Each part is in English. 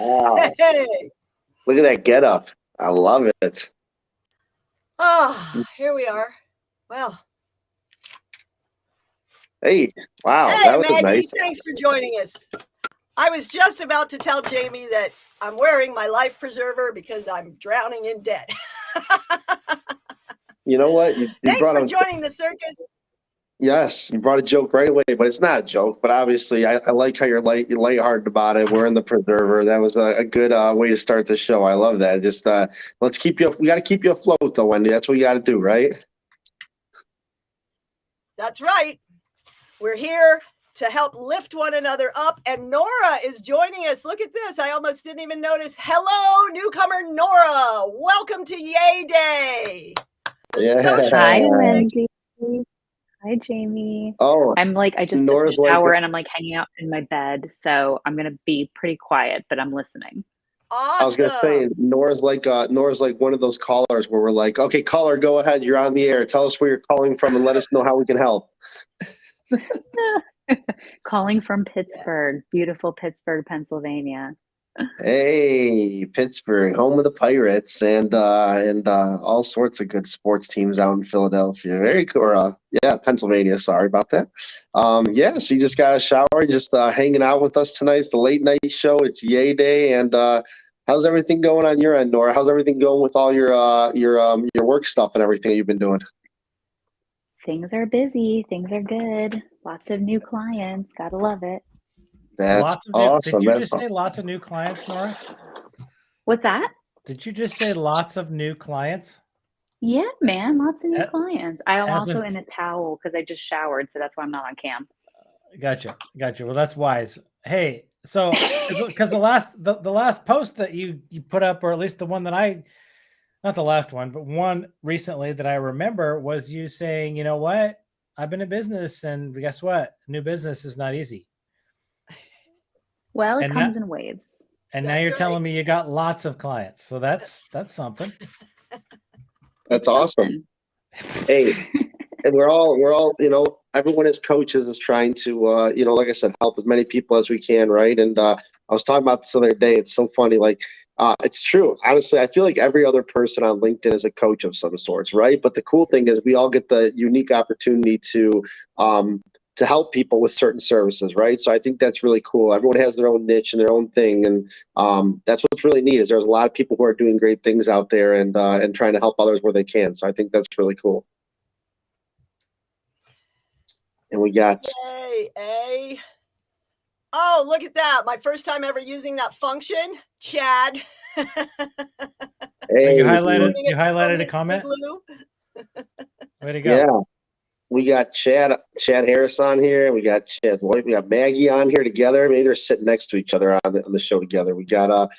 Wow. Hey. Look at that get up. I love it. Oh, here we are. Well. Hey, wow, Hey, that was Maggie, nice. thanks for joining us. I was just about to tell Jamie that I'm wearing my life preserver because I'm drowning in debt. You know what? You Thanks brought for a joining the circus. yes, you brought a joke right away, but it's not a joke. But obviously, I like how you're lighthearted about it. We're in the preserver. That was a good way to start the show. I love that. Just let's keep you. We got to keep you afloat, though, Wendy. That's what you got to do, right? That's right. We're here to help lift one another up. And Nora is joining us. Look at this. I almost didn't even notice. Hello, newcomer Nora. Welcome to Yay Day. Hi, Wendy. Hi, Jamie. Oh, I'm like, I just Nora's took a shower like, and I'm like hanging out in my bed. So I'm going to be pretty quiet, but I'm listening. Awesome. I was gonna say Nora's like one of those callers where we're like, okay, caller, go ahead. You're on the air. Tell us where you're calling from and let us know how we can help. Calling from Pittsburgh, beautiful Pittsburgh, Pennsylvania. Hey, Pittsburgh, home of the Pirates, and all sorts of good sports teams out in Philadelphia. Very cool. Yeah, Pennsylvania. Sorry about that. Yeah, so you just got a shower, just hanging out with us tonight. It's the late night show. It's Yay Day, and how's everything going on your end, Nora? How's everything going with all your work stuff and everything you've been doing? Things are busy. Things are good. Lots of new clients. Gotta love it. That's awesome. Did you just say lots of new clients, Nora? What's that? Did you just say lots of new clients? Yeah, man, lots of new clients. I am also in a towel because I just showered, so that's why I'm not on cam. Gotcha. Well, that's wise. Hey, so because the last post that you put up, or at least the one that not the last one, but one recently that I remember was you saying, you know what? I've been in business, and guess what? New business is not easy. Well, it comes in waves. And now you're telling me you got lots of clients. So that's something. That's awesome. Hey, and we're all, everyone as coaches is trying to, like I said, help as many people as we can, right? And I was talking about this the other day. It's so funny. Like, it's true. Honestly, I feel like every other person on LinkedIn is a coach of some sorts, right? But the cool thing is we all get the unique opportunity to help people with certain services, right? So I think that's really cool. Everyone has their own niche and their own thing, and that's what's really neat. Is there's a lot of people who are doing great things out there and trying to help others where they can. So I think that's really cool. And we got. Yay! Oh, look at that! My first time ever using that function, Chad. Hey, you highlighted a comment. Way to go! Yeah. We got Chad Harris on here. We got Chad White. We got Maggie on here together. Maybe they're sitting next to each other on the show together. We got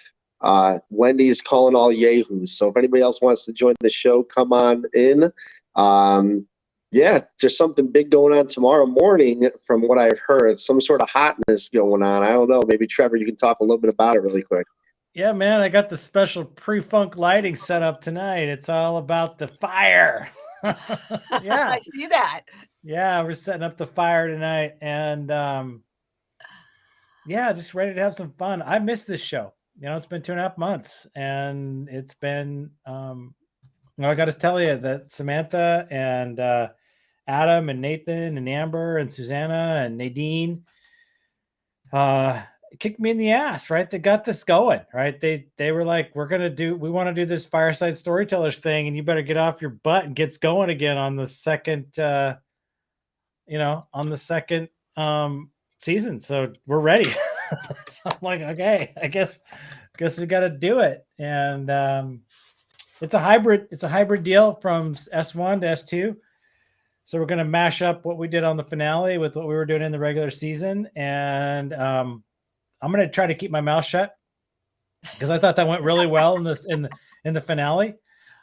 Wendy's calling all yahoos. So if anybody else wants to join the show, come on in. Yeah, there's something big going on tomorrow morning from what I've heard. Some sort of hotness going on. I don't know. Maybe Trevor, you can talk a little bit about it really quick. Yeah, man. I got the special pre-funk lighting set up tonight. It's all about the fire. Yeah, I see that. Yeah, we're setting up the fire tonight, and yeah, just ready to have some fun. I missed this show. It's been 2.5 months, and it's been. I got to tell you that Samantha and Adam and Nathan and Amber and Susanna and Nadine kicked me in the ass, right? They got this going, right? They were like, we want to do this fireside storytellers thing, and you better get off your butt and get going again on the second season. So we're ready. So I'm like, okay, I guess we got to do it. And it's a hybrid deal from S1 to S2. So we're going to mash up what we did on the finale with what we were doing in the regular season. And I'm going to try to keep my mouth shut because I thought that went really well in the finale,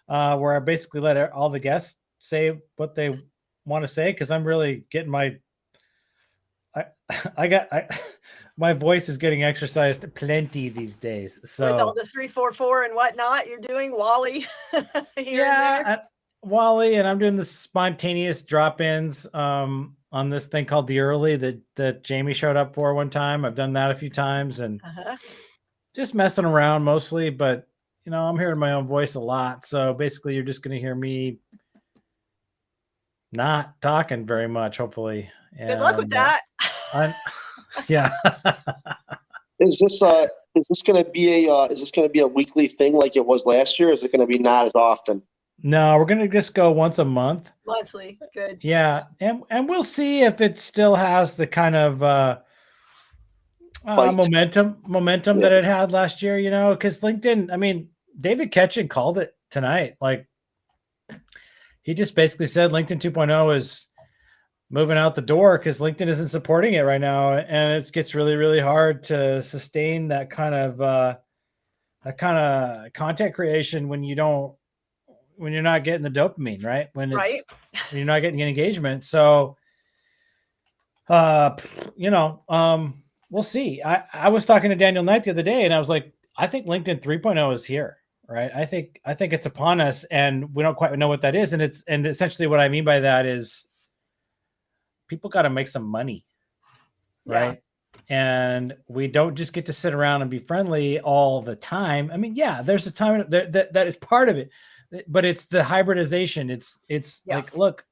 where I basically let all the guests say what they want to say, because I'm really getting my voice is getting exercised plenty these days. So with all the 344 and whatnot you're doing, Wally. Wally, and I'm doing the spontaneous drop-ins on this thing called The Early that Jamie showed up for one time. I've done that a few times, and just messing around mostly, but I'm hearing my own voice a lot. So basically you're just going to hear me not talking very much, hopefully. Good luck with that. Yeah. Is this going to be a weekly thing like it was last year? Or is it going to be not as often? No, we're going to just go once a month. Monthly. Good. Yeah. And we'll see if it still has the kind of momentum that it had last year, because LinkedIn, I mean, David Ketchen called it tonight. Like, he just basically said LinkedIn 2.0 is moving out the door because LinkedIn isn't supporting it right now. And it gets really, really hard to sustain that kind of content creation when you're not getting the dopamine, right? When you're not getting engagement. So, we'll see. I was talking to Daniel Knight the other day and I was like, I think LinkedIn 3.0 is here, right? I think it's upon us and we don't quite know what that is. And essentially what I mean by that is people got to make some money, right? Yeah. And we don't just get to sit around and be friendly all the time. I mean, yeah, there's a time that is part of it, but it's the hybridization. It's like, look,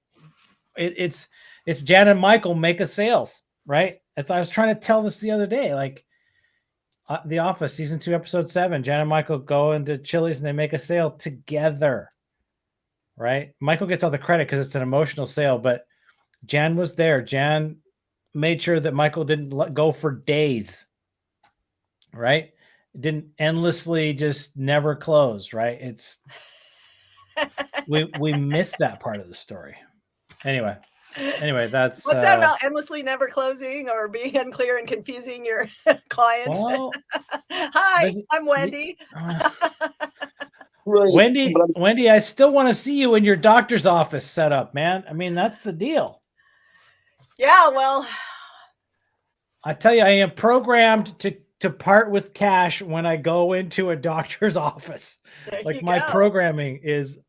it's Jan and Michael make a sales, right? I was trying to tell this the other day, like The Office season 2, episode 7, Jan and Michael go into Chili's and they make a sale together, right? Michael gets all the credit because it's an emotional sale, but Jan was there. Jan made sure that Michael didn't let go for days, right? It didn't endlessly just never close, right? We missed that part of the story. Anyway, that's what's that about endlessly never closing or being unclear and confusing your clients? Well, hi, I'm Wendy. Wendy, I still want to see you in your doctor's office set up, man. I mean, that's the deal. Yeah, well, I tell you, I am programmed to part with cash when I go into a doctor's office. Like my programming is,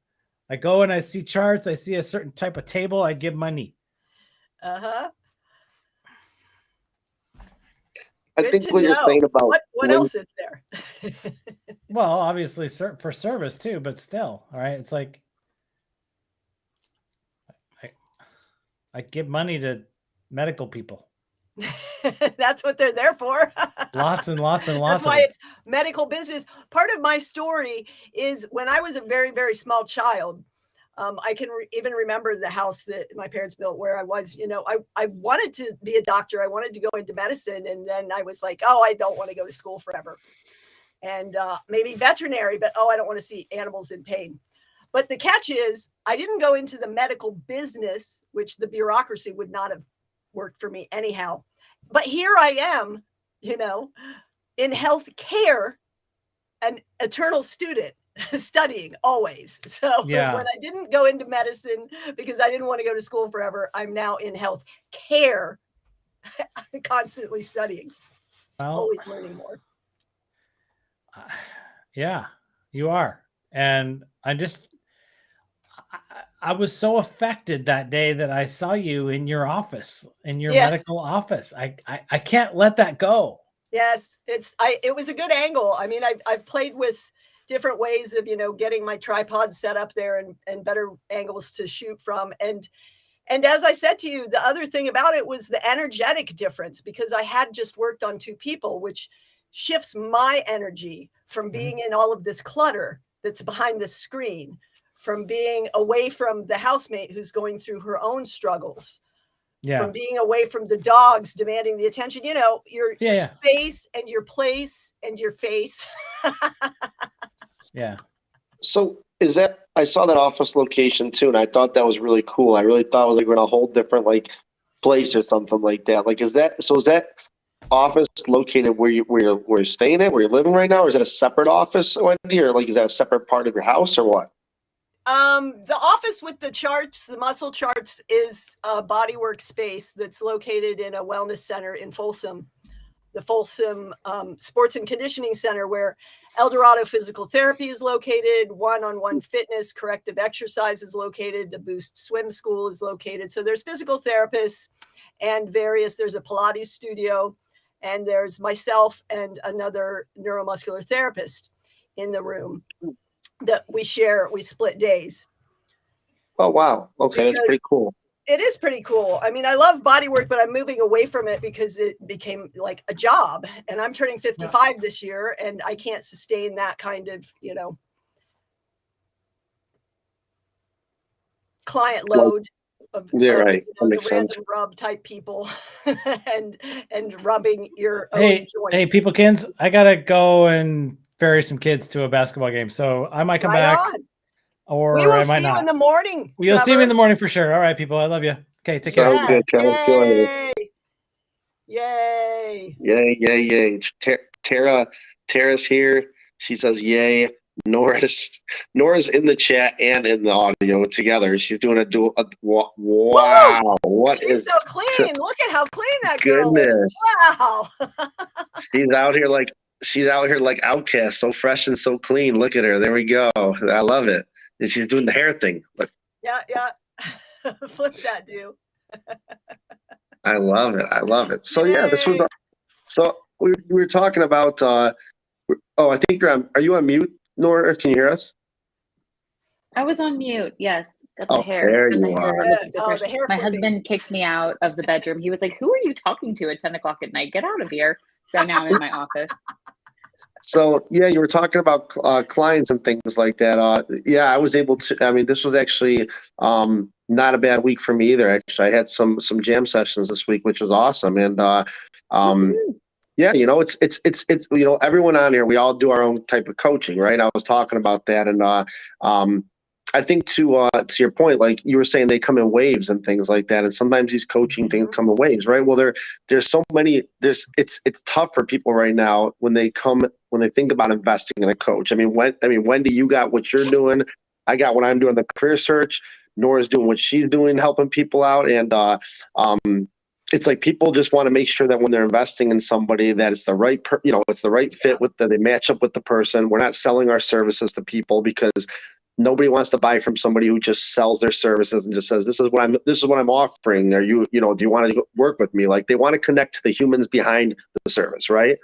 I go and I see charts, I see a certain type of table, I give money. Uh-huh. I think what you're saying about what else is there? Well, obviously for service too, but still, all right. It's like I give money to medical people. That's what they're there for. Lots and lots and lots. That's why it's medical business. Part of my story is when I was a very, very small child. I can even remember the house that my parents built where I was, I wanted to be a doctor. I wanted to go into medicine. And then I was like, oh, I don't want to go to school forever. And maybe veterinary, but I don't want to see animals in pain. But the catch is I didn't go into the medical business, which the bureaucracy would not have worked for me anyhow. But here I am, in health care, an eternal student. Studying always. So when I didn't go into medicine because I didn't want to go to school forever, I'm now in health care, constantly studying, always learning more. Yeah, you are. And I was so affected that day that I saw you in your office, in your medical office. I can't let that go. Yes, it was a good angle. I mean, I've played with different ways of, getting my tripod set up there and better angles to shoot from. And as I said to you, the other thing about it was the energetic difference because I had just worked on 2 people, which shifts my energy from being in all of this clutter that's behind the screen, from being away from the housemate who's going through her own struggles, from being away from the dogs demanding the attention, your space and your place and your face. Yeah. So I saw that office location too, and I thought that was really cool. I really thought it was like in a whole different place or something like that. Like, is that office located where you're staying at, where you're living right now, or is it a separate office, Wendy, or is that a separate part of your house or what? The office with the charts, the muscle charts, is a bodywork space that's located in a wellness center in Folsom. The Folsom Sports and Conditioning Center, where Eldorado Physical Therapy is located, One-on-One Fitness, Corrective Exercise is located, the Boost Swim School is located. So there's physical therapists and there's a Pilates studio. and there's myself and another neuromuscular therapist in the room that we split days. Oh, wow. Okay. That's pretty cool. It is pretty cool. I mean, I love body work, but I'm moving away from it because it became like a job, and I'm turning 55 this year, and I can't sustain that kind of, client load of right. That the makes sense. random rub type people and rubbing your own Hey, joints. peoplekins, I gotta go and ferry some kids to a basketball game, so I might come back. On. Or we will I might see you not. in the morning. You'll see me in the morning for sure. All right, people. I love you. Okay, take care. Sounds good, Trevor. See you later. Yay. Yay. Tara's here. She says yay. Nora's in the chat and in the audio together. She's doing a dual. Wow. Whoa! She's so clean. Look at how clean that girl is. Wow. She's out here like Outcast, so fresh and so clean. Look at her. There we go. I love it. And she's doing the hair thing. Look. Yeah. Flip that, dude. I love it. So yeah, this was. So we were talking about. I think you're on. Are you on mute, Nora? Can you hear us? I was on mute. Yes. Got the hair. There you are. The hair My husband kicked me out of the bedroom. He was like, "Who are you talking to at 10 o'clock at night? Get out of here." So now I'm in my office. So yeah, you were talking about clients and things like that. I was able to. I mean, this was actually not a bad week for me either. Actually, I had some jam sessions this week, which was awesome. And yeah, it's everyone on here, we all do our own type of coaching, right? I was talking about that, and I think to your point, like you were saying, they come in waves and things like that, and sometimes these coaching things come in waves, right? Well, there's so many. It's tough for people right now when they think about investing in a coach. I mean, Wendy, you got what you're doing. I got what I'm doing, the career search. Nora's doing what she's doing, helping people out, and it's like people just want to make sure that when they're investing in somebody that it's the right, it's the right fit with that they match up with the person. We're not selling our services to people because nobody wants to buy from somebody who just sells their services and just says, this is what I'm offering. Are you, do you want to work with me? Like they want to connect to the humans behind the service. Right.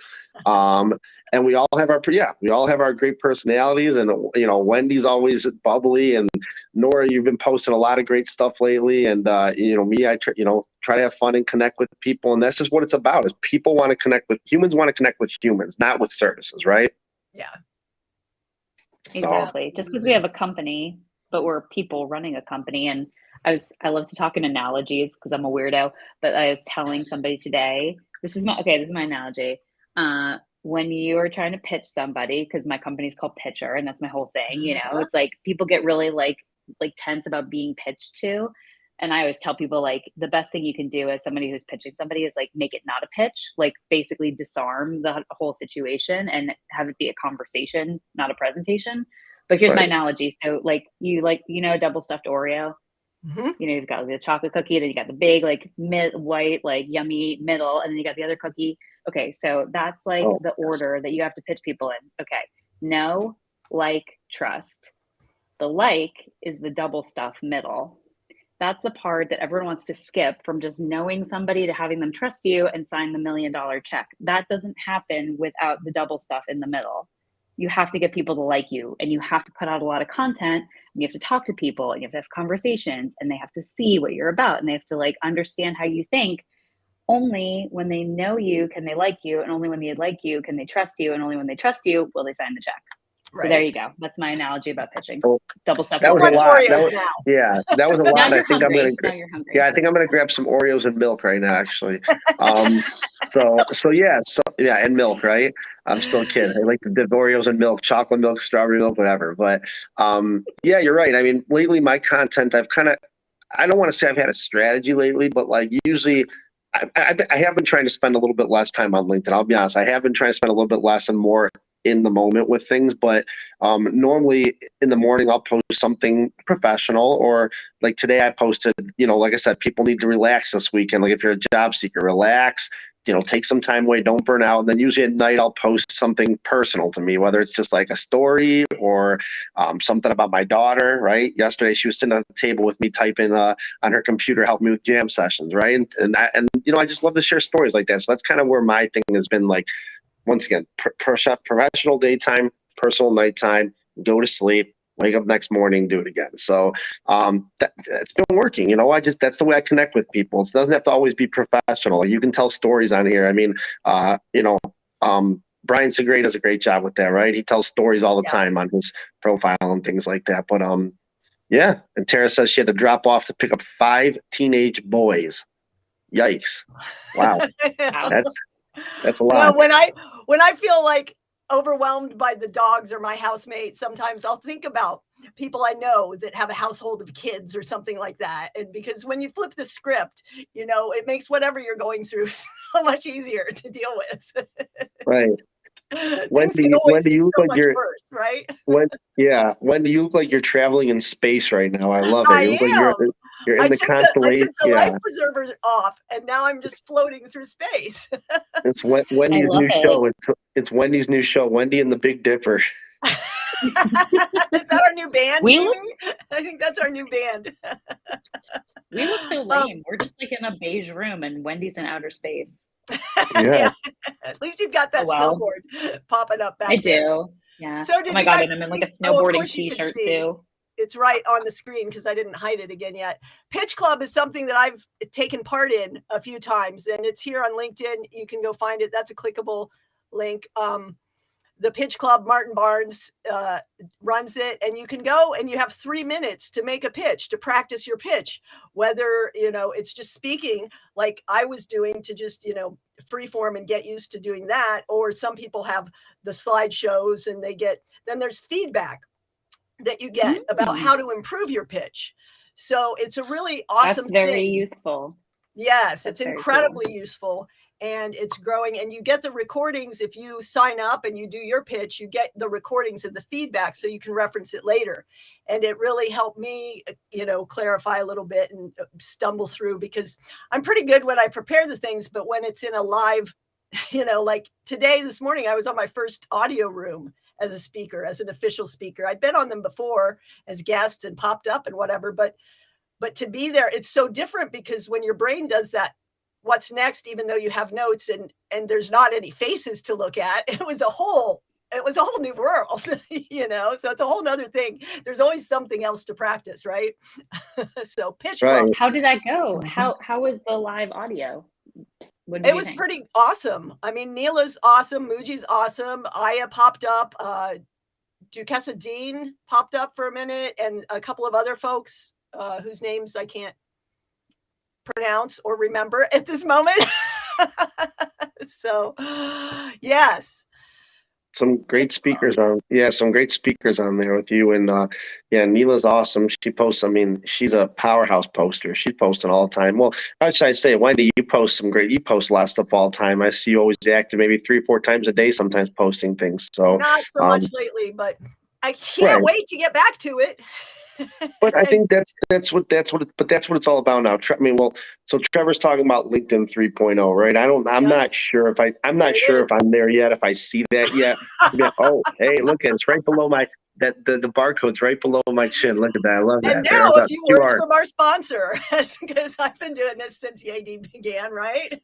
And we all have our great personalities, and, Wendy's always bubbly, and Nora, you've been posting a lot of great stuff lately. And, me, I try to have fun and connect with people. And that's just what it's about, is humans want to connect with humans, not with services. Right. Yeah. Exactly. Just because we have a company, but we're people running a company. And I love to talk in analogies because I'm a weirdo, but I was telling somebody today, this is my analogy. When you are trying to pitch somebody, because my company's called Pitcher, and that's my whole thing, it's like people get really like tense about being pitched to. And I always tell people, like, the best thing you can do as somebody who's pitching somebody is like make it not a pitch, like basically disarm the whole situation and have it be a conversation, not a presentation. But here's my analogy. So like a double stuffed Oreo. Mm-hmm. You've got the chocolate cookie, then you got the big like white like yummy middle, and then you got the other cookie. Okay, so that's like the order that you have to pitch people in. Okay, know, like, trust. The like is the double stuff middle. That's the part that everyone wants to skip, from just knowing somebody to having them trust you and sign the $1 million check. That doesn't happen without the double stuff in the middle. You have to get people to like you, and you have to put out a lot of content, and you have to talk to people, and you have to have conversations, and they have to see what you're about, and they have to like understand how you think. Only when they know you can they like you, and only when they like you can they trust you, and only when they trust you will they sign the check. Right. So there you go. That's my analogy about pitching. Double stuff. That was a lot. That was a lot. Now you're I think hungry. I'm gonna. Yeah, I think I'm gonna grab some Oreos and milk right now. Actually. And milk. Right. I'm still a kid. I like the Oreos and milk, chocolate milk, strawberry milk, whatever. But yeah, you're right. I mean, lately my content, I don't want to say I've had a strategy lately, but like usually. I have been trying to spend a little bit less time on LinkedIn. I'll be honest. I have been trying to spend a little bit less and more in the moment with things. But normally in the morning, I'll post something professional, or like today I posted, like I said, people need to relax this weekend. Like if you're a job seeker, relax, take some time away, don't burn out. And then usually at night I'll post something personal to me, whether it's just like a story or something about my daughter, right? Yesterday she was sitting at the table with me typing on her computer, helping me with jam sessions, right? And I just love to share stories like that. So that's kind of where my thing has been, like, once again, professional daytime, personal nighttime, go to sleep, wake up next morning, do it again. So it's been working. That's the way I connect with people. It doesn't have to always be professional. You can tell stories on here. I mean, Brian Segre does a great job with that, right? He tells stories all the time on his profile and things like that. But yeah. And Tara says she had to drop off to pick up 5 teenage boys. Yikes! Wow, that's a lot. When I feel like overwhelmed by the dogs or my housemates, sometimes I'll think about people I know that have a household of kids or something like that. And because when you flip the script, it makes whatever you're going through so much easier to deal with. Right. When do you look like you're worse, right? When do you look like you're traveling in space right now? I love it. I You look like am. you're in the constellation. I took the life preservers off, and now I'm just floating through space. It's Wendy's new show. It's Wendy's new show, Wendy and the Big Dipper. Is that our new band, Jamie? I think that's our new band. We look so lame. We're just like in a beige room, and Wendy's in outer space. Yeah. At least you've got that snowboard popping up back there. I do. Yeah. So oh my God, and I'm in like a snowboarding t-shirt too. It's right on the screen because I didn't hide it again yet. Pitch Club is something that I've taken part in a few times, and it's here on LinkedIn. You can go find it. That's a clickable link. The Pitch Club, Martin Barnes runs it, and you can go and you have 3 minutes to make a pitch, to practice your pitch, whether, it's just speaking like I was doing to just, freeform and get used to doing that. Or some people have the slideshows and then there's feedback that you get about how to improve your pitch. So it's a really awesome thing. That's very useful. Yes, it's incredibly useful. And it's growing, and you get the recordings. If you sign up and you do your pitch, you get the recordings and the feedback so you can reference it later. And it really helped me, clarify a little bit and stumble through, because I'm pretty good when I prepare the things, but when it's in a live, like this morning, I was on my first audio room as a speaker, as an official speaker. I'd been on them before as guests and popped up and whatever, but to be there, it's so different, because when your brain does that, what's next, even though you have notes and there's not any faces to look at, it was a whole new world, so it's a whole nother thing. There's always something else to practice, right? So Pitch Club. How did that go? How was the live audio? It was pretty awesome. I mean, Neela's awesome, Muji's awesome, Aya popped up, Duquesa Dean popped up for a minute, and a couple of other folks whose names I can't pronounce or remember at this moment. So yes, some great speakers on there with you. And Neela's awesome. She posts, she's a powerhouse poster. She's posting all the time. Well, how should I say, Wendy, you post a lot of stuff all the time. I see you always active, maybe 3 or 4 times a day, sometimes posting things. So not so much lately, but I can't wait to get back to it. But I think that's what it's all about now. So Trevor's talking about LinkedIn 3.0, right? I'm not sure if I'm there yet, if I see that yet. Oh, hey, look, it's right below the barcode's right below my chin. Look at that. I love that. And now a few words from our sponsor, because I've been doing this since EAD began, right?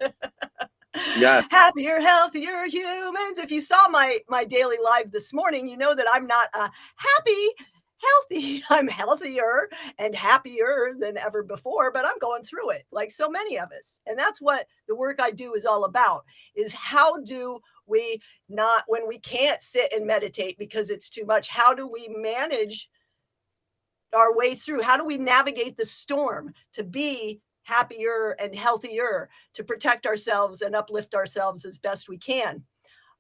Yeah. Happier, healthier humans. If you saw my daily live this morning, you know that I'm not healthy. I'm healthier and happier than ever before, but I'm going through it like so many of us. And that's what the work I do is all about, is how do we not, when we can't sit and meditate because it's too much, how do we manage our way through? How do we navigate the storm to be happier and healthier, to protect ourselves and uplift ourselves as best we can?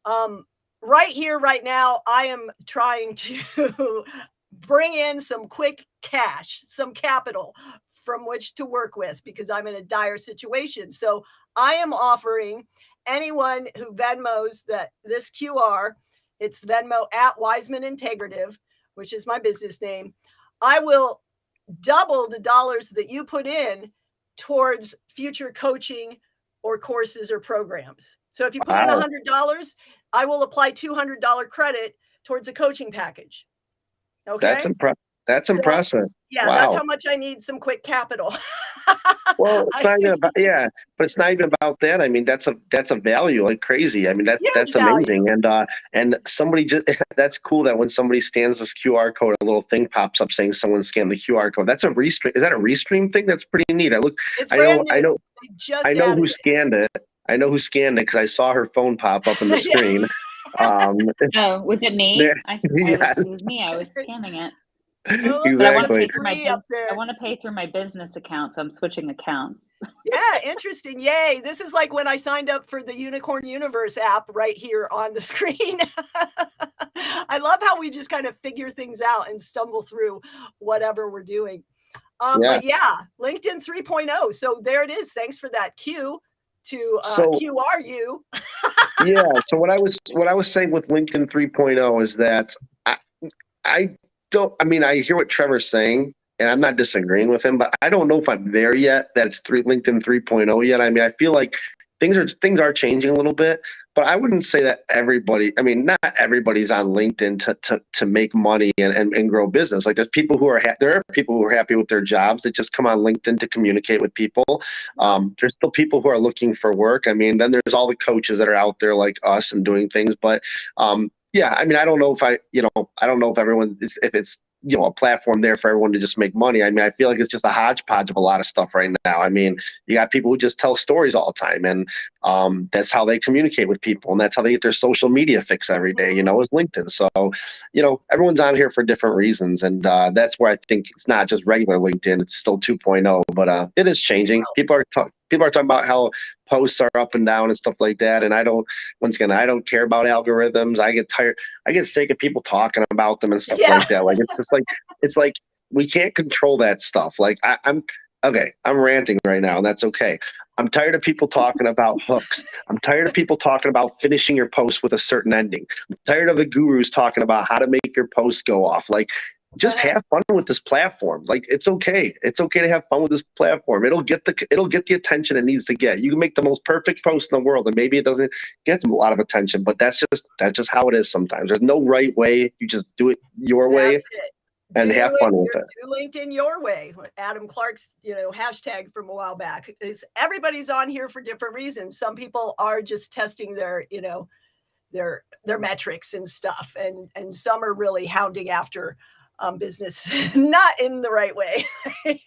Right here, right now, I am trying to bring in some quick cash, some capital from which to work with, because I'm in a dire situation. So I am offering anyone who Venmos this QR, it's Venmo at Wiseman Integrative, which is my business name. I will double the dollars that you put in towards future coaching or courses or programs. So if you put in $100, I will apply $200 credit towards a coaching package. Okay. That's impressive. Yeah, wow. That's how much I need some quick capital. Well, it's not even about, but it's not even about that. I mean, that's a value like crazy. I mean, that's amazing. And somebody that's cool that when somebody scans this QR code, a little thing pops up saying someone scanned the QR code. That's a restream. Is that a restream thing? That's pretty neat. I know who scanned it. I know who scanned it because I saw her phone pop up in the screen. Oh, was it me? It was me. I was scanning it. Exactly. But I want to pay through my business account, so I'm switching accounts. Yeah, interesting. Yay. This is like when I signed up for the Unicorn Universe app right here on the screen. I love how we just kind of figure things out and stumble through whatever we're doing. But yeah, LinkedIn 3.0. So there it is. Thanks for that cue to QRU. Yeah. So what I was saying with LinkedIn 3.0 is that I hear what Trevor's saying, and I'm not disagreeing with him, but I don't know if I'm there yet, that it's LinkedIn 3.0 yet. I mean, I feel like things are changing a little bit, but I wouldn't say that not everybody's on LinkedIn to make money and grow business. Like there are people who are happy with their jobs that just come on LinkedIn to communicate with people. There's still people who are looking for work. I mean, then there's all the coaches that are out there like us and doing things, but yeah, I mean, I don't know if everyone if it's a platform there for everyone to just make money. I mean, I feel like it's just a hodgepodge of a lot of stuff right now. I mean, you got people who just tell stories all the time, and that's how they communicate with people, and that's how they get their social media fix every day, is LinkedIn. So, everyone's on here for different reasons, and that's where I think it's not just regular LinkedIn, it's still 2.0, but it is changing. People are talking about how posts are up and down and stuff like that. And I don't care about algorithms. I get sick of people talking about them and stuff like that. Like, it's like we can't control that stuff. Like I'm ranting right now, and that's okay. I'm tired of people talking about hooks. I'm tired of people talking about finishing your post with a certain ending. I'm tired of the gurus talking about how to make your post go off. Like, just have fun with this platform. Like, it's okay. It's okay to have fun with this platform. It'll get the attention it needs to get. You can make the most perfect post in the world, and maybe it doesn't get a lot of attention, but that's just how it is sometimes. There's no right way. You just do it your way and have fun with it. Do LinkedIn your way. Adam Clark's, hashtag from a while back is everybody's on here for different reasons. Some people are just testing their metrics and stuff, and some are really hounding after business not in the right way.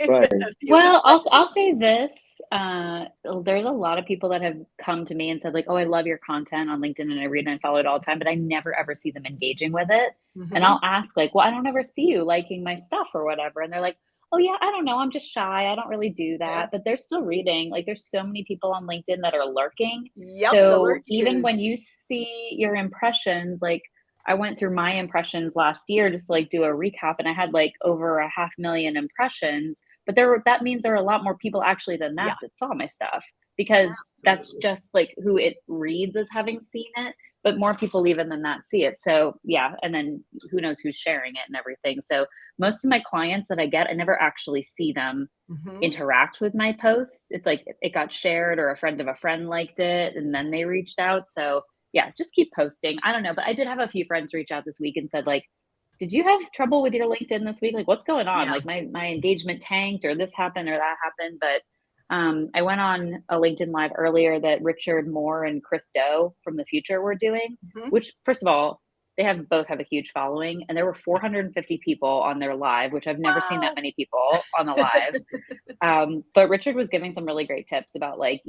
Right. Well, I'll say this. There's a lot of people that have come to me and said, like, oh, I love your content on LinkedIn and I read and I follow it all the time, but I never ever see them engaging with it. Mm-hmm. And I'll ask, like, well, I don't ever see you liking my stuff or whatever. And they're like, oh yeah, I don't know, I'm just shy, I don't really do that. Yeah. But they're still reading. Like, there's so many people on LinkedIn that are lurking. Yep, so even when you see your impressions, like, I went through my impressions last year just to like do a recap, and I had like over 500,000 impressions, but that means there are a lot more people actually than that that saw my stuff, because that's just like who it reads as having seen it, but more people even than that see it. So yeah, and then who knows who's sharing it and everything. So most of my clients that I get, I never actually see them interact with my posts. It's like it got shared or a friend of a friend liked it and then they reached out. So yeah, just keep posting. I don't know, but I did have a few friends reach out this week and said, like, did you have trouble with your LinkedIn this week? Like, what's going on? Yeah. Like my engagement tanked, or this happened or that happened. But I went on a LinkedIn Live earlier that Richard Moore and Chris Doe from the future were doing, which, first of all, they both have a huge following, and there were 450 people on their live, which I've never seen that many people on the live. But Richard was giving some really great tips about, like,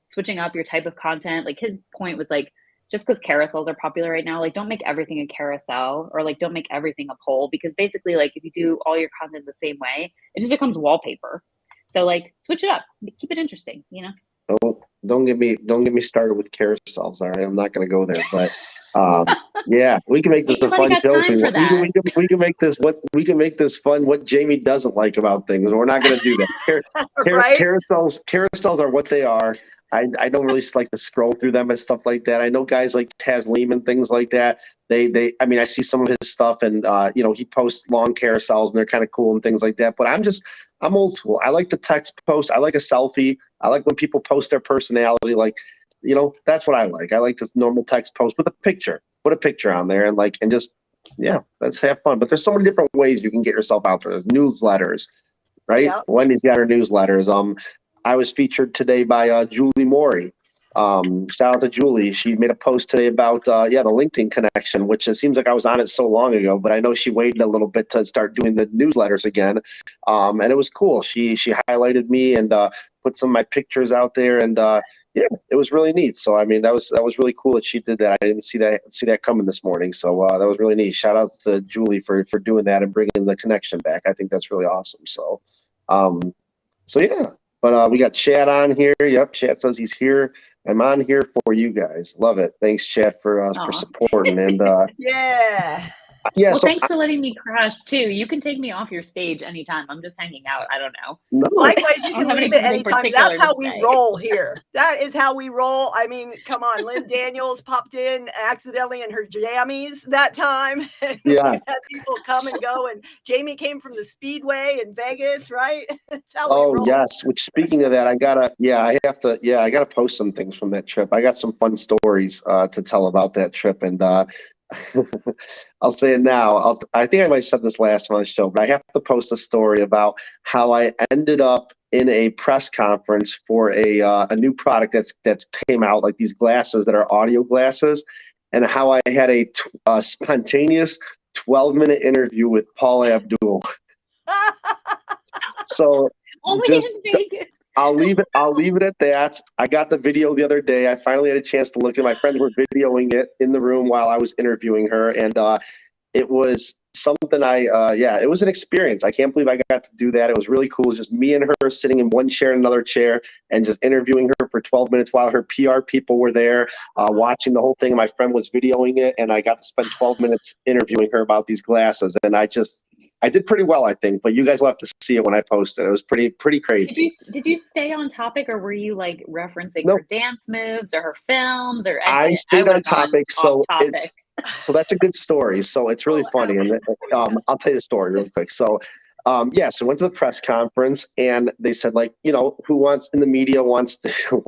switching up your type of content. Like, his point was like, just because carousels are popular right now, like, don't make everything a carousel, or like, don't make everything a poll, because basically, like, if you do all your content the same way, it just becomes wallpaper. So like, switch it up, keep it interesting, Don't get me started with carousels. All right, I'm not going to go there, but yeah, we can make this a fun show. We can make this fun. What Jamie doesn't like about things, we're not going to do that. Right? Carousels are what they are. I don't really like to scroll through them and stuff like that. I know guys like Taz Leem and things like that. I mean, I see some of his stuff, and he posts long carousels, and they're kind of cool and things like that. But I'm old school. I like the text post. I like a selfie. I like when people post their personality. Like, that's what I like. I like this normal text post with a picture. Put a picture on there and just, let's have fun. But there's so many different ways you can get yourself out there. There's newsletters, right? Yep. Wendy's got her newsletters. I was featured today by Julie Morey. Shout out to Julie. She made a post today about the LinkedIn connection, which it seems like I was on it so long ago, but I know she waited a little bit to start doing the newsletters again. And it was cool. She highlighted me and put some of my pictures out there, and it was really neat. So I mean, that was really cool that she did that. I didn't see that coming this morning. So that was really neat. Shout outs to Julie for doing that and bringing the connection back. I think that's really awesome. So yeah. But we got Chad on here. Yep, Chad says he's here. I'm on here for you guys. Love it. Thanks, Chad, for supporting. And yeah. Well, so thanks for letting me crash too. You can take me off your stage anytime. I'm just hanging out. I don't know. No. Likewise, you can leave it anytime. That's how we say. roll here. That is how we roll. I mean, come on. Lynn Daniels popped in accidentally in her jammies that time. Yeah. We had people come and go, and Jamie came from the Speedway in Vegas, right? That's how we roll. Yes. Which, speaking of that, I gotta post some things from that trip. I got some fun stories to tell about that trip, and I'll say it now. I think I might have said this last time on the show, but I have to post a story about how I ended up in a press conference for a new product that's came out, like these glasses that are audio glasses, and how I had a spontaneous 12-minute interview with Paul Abdul. So only in Vegas. I'll leave it at that. I got the video the other day. I finally had a chance to look at it. My friends were videoing it in the room while I was interviewing her, and it was something it was an experience. I can't believe I got to do that. It was really cool. Just me and her sitting in one chair and another chair and just interviewing her for 12 minutes while her PR people were there watching the whole thing. My friend was videoing it, and I got to spend 12 minutes interviewing her about these glasses. And I did pretty well, I think, but you guys will have to see it when I post it. It was pretty crazy. Did you stay on topic, or were you like referencing Nope. her dance moves or her films or anything? I stayed on topic, so topic. So that's a good story. So it's really funny, and I'll tell you the story real quick. So so I went to the press conference, and they said, like, who wants in the media wants to who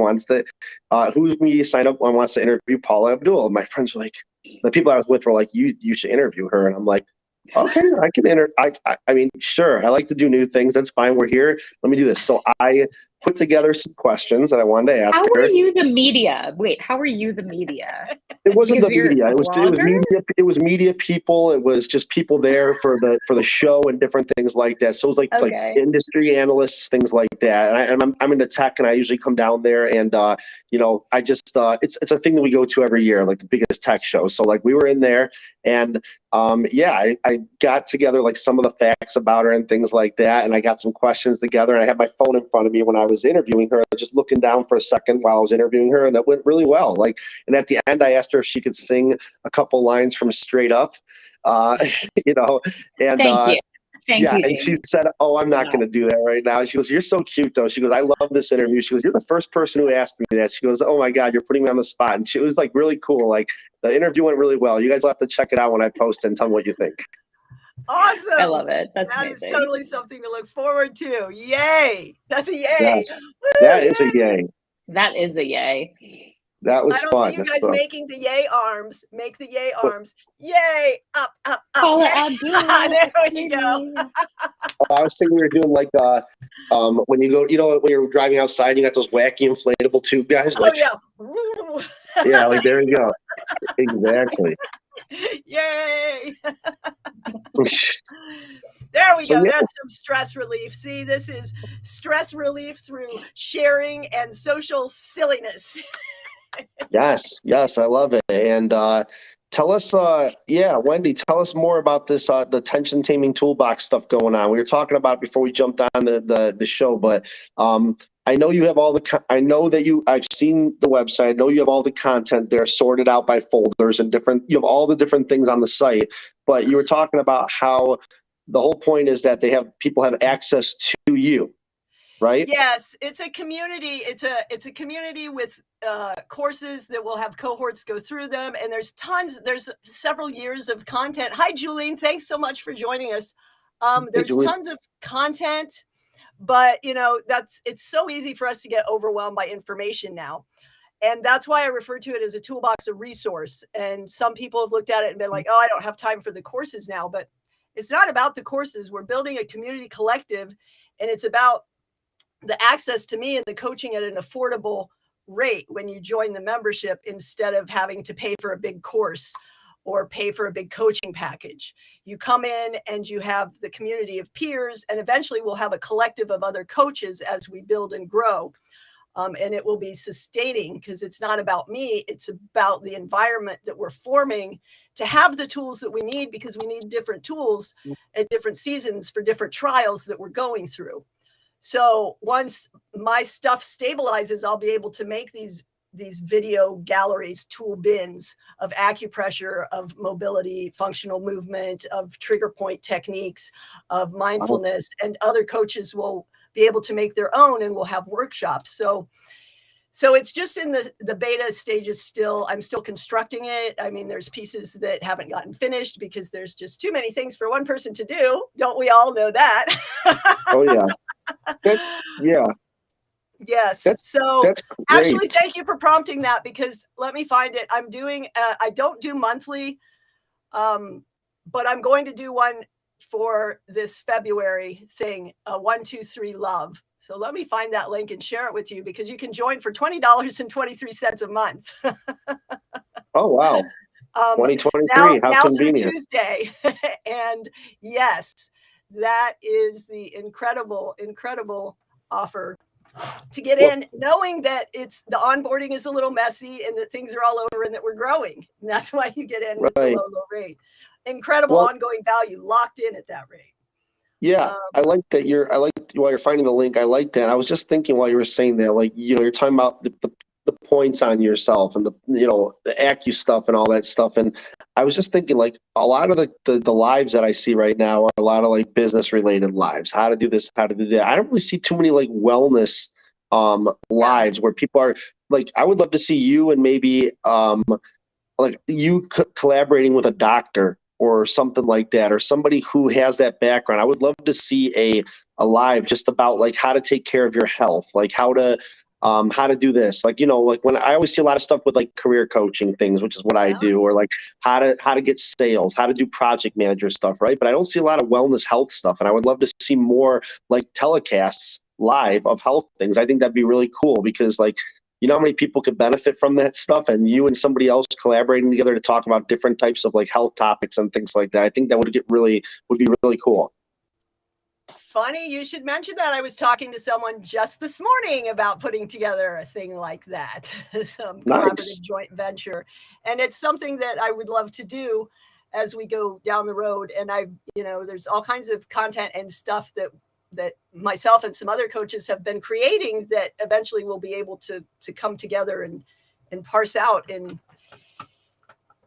media signed up and wants to interview Paula Abdul. And my friends were like, the people I was with were like, you should interview her, and I'm like, okay, I can I mean, sure. I like to do new things. That's fine. We're here. Let me do this. So I put together some questions that I wanted to ask her. How were you the media? Wait, how were you the media? It wasn't Because the media. It was media. It was media people. It was just people there for the show and different things like that. So it was like industry analysts, things like that. And I'm into tech, and I usually come down there, and I just it's a thing that we go to every year, like the biggest tech show. So like we were in there, and I got together like some of the facts about her and things like that, and I got some questions together, and I had my phone in front of me when I was interviewing her, just looking down for a second while I was interviewing her, and it went really well. Like, and at the end, I asked her if she could sing a couple lines from Straight Up, and Thank you. Thank you, and she said, "Oh, I'm not going to do that right now." She goes, "You're so cute, though." She goes, "I love this interview." She goes, "You're the first person who asked me that." She goes, "Oh my God, you're putting me on the spot." And she was like really cool. Like the interview went really well. You guys will have to check it out when I post and tell me what you think. Awesome. I love it. That is totally something to look forward to. Yay. That's a yay. Yes, that is a yay. That is a yay. That was fun. See you guys making the yay arms. Make the yay arms. Yay. Up, up, up. Paula Abdul. There you go. I was thinking we were doing like when you go, when you're driving outside, you got those wacky inflatable tube guys. Like, yeah, like there you go. Exactly. Yay. There we go. Yeah. That's some stress relief. See, this is stress relief through sharing and social silliness. Yes, I love it. And tell us, Wendy, tell us more about this the tension taming toolbox stuff going on. We were talking about it before we jumped on the show, but I know you have all I've seen the website. I know you have all the content there sorted out by folders and you have all the different things on the site, but you were talking about how the whole point is that people have access to you. right? Yes, it's a community. It's a community with courses that will have cohorts go through them, and there's several years of content. Hi, Julene. Thanks so much for joining us. There's tons of content, but it's so easy for us to get overwhelmed by information now. And that's why I refer to it as a toolbox, a resource. And some people have looked at it and been like, oh, I don't have time for the courses now. But it's not about the courses. We're building a community collective, and it's about the access to me and the coaching at an affordable rate when you join the membership, instead of having to pay for a big course or pay for a big coaching package. You come in and you have the community of peers, and eventually we'll have a collective of other coaches as we build and grow. And it will be sustaining, because it's not about me. It's about the environment that we're forming to have the tools that we need, because we need different tools at different seasons for different trials that we're going through. So once my stuff stabilizes, I'll be able to make these video galleries, tool bins of acupressure, of mobility, functional movement, of trigger point techniques, of mindfulness, and other coaches will be able to make their own, and we'll have workshops. So it's just in the beta stages still. I'm still constructing it. I mean, there's pieces that haven't gotten finished because there's just too many things for one person to do. Don't we all know that? Oh yeah. Yeah. Yes. That's Actually, thank you for prompting that, because let me find it. I'm doing, I don't do monthly, but I'm going to do one for this February thing, 1, 2, 3 love. So let me find that link and share it with you, because you can join for $20.23 a month. Oh, wow. 2023, how now convenient. through Tuesday. And yes, that is the incredible offer to get in, knowing that the onboarding is a little messy and that things are all over and that we're growing. And that's why you get in with the low rate. Incredible ongoing value locked in at that rate. Yeah, I like that while you're finding the link, I like that. I was just thinking while you were saying that, like, you're talking about the points on yourself and the acu stuff and all that stuff. And I was just thinking, like, a lot of the lives that I see right now are a lot of like business related lives, how to do this, how to do that. I don't really see too many like wellness lives where people are like, I would love to see you and maybe like you collaborating with a doctor or something like that, or somebody who has that background. I would love to see a live just about like how to take care of your health, like how to do this, like, like when I always see a lot of stuff with like career coaching things, which is what I do, or like how to get sales, how to do project manager stuff, right? But I don't see a lot of wellness health stuff, and I would love to see more like telecasts live of health things. I think that'd be really cool, because like, how many people could benefit from that stuff, and you and somebody else collaborating together to talk about different types of like health topics and things like that. I think that would be really cool. Funny you should mention that. I was talking to someone just this morning about putting together a thing like that, some collaborative joint venture. And it's something that I would love to do as we go down the road. And there's all kinds of content and stuff that myself and some other coaches have been creating that eventually we'll be able to come together and parse out and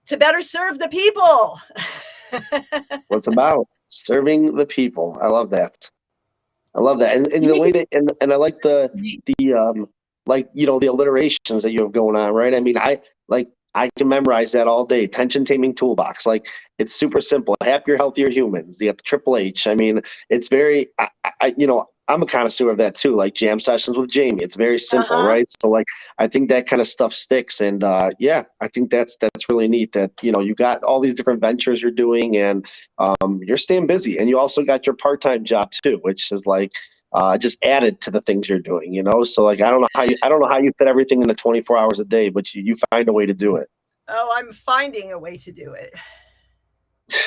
to better serve the people. What's about serving the people. I love that. And the way that, and I like the alliterations that you have going on, right? I mean, I can memorize that all day. Tension taming toolbox. Like, it's super simple. Happier, healthier humans. You got the Triple H. I mean, it's very, I'm a connoisseur of that too. Like jam sessions with Jamie. It's very simple, right? So like, I think that kind of stuff sticks. And I think that's really neat that, you got all these different ventures you're doing, and you're staying busy. And you also got your part-time job too, which is like, just added to the things you're doing, So like, I don't know how you fit everything into 24 hours a day, but you find a way to do it. Oh, I'm finding a way to do it.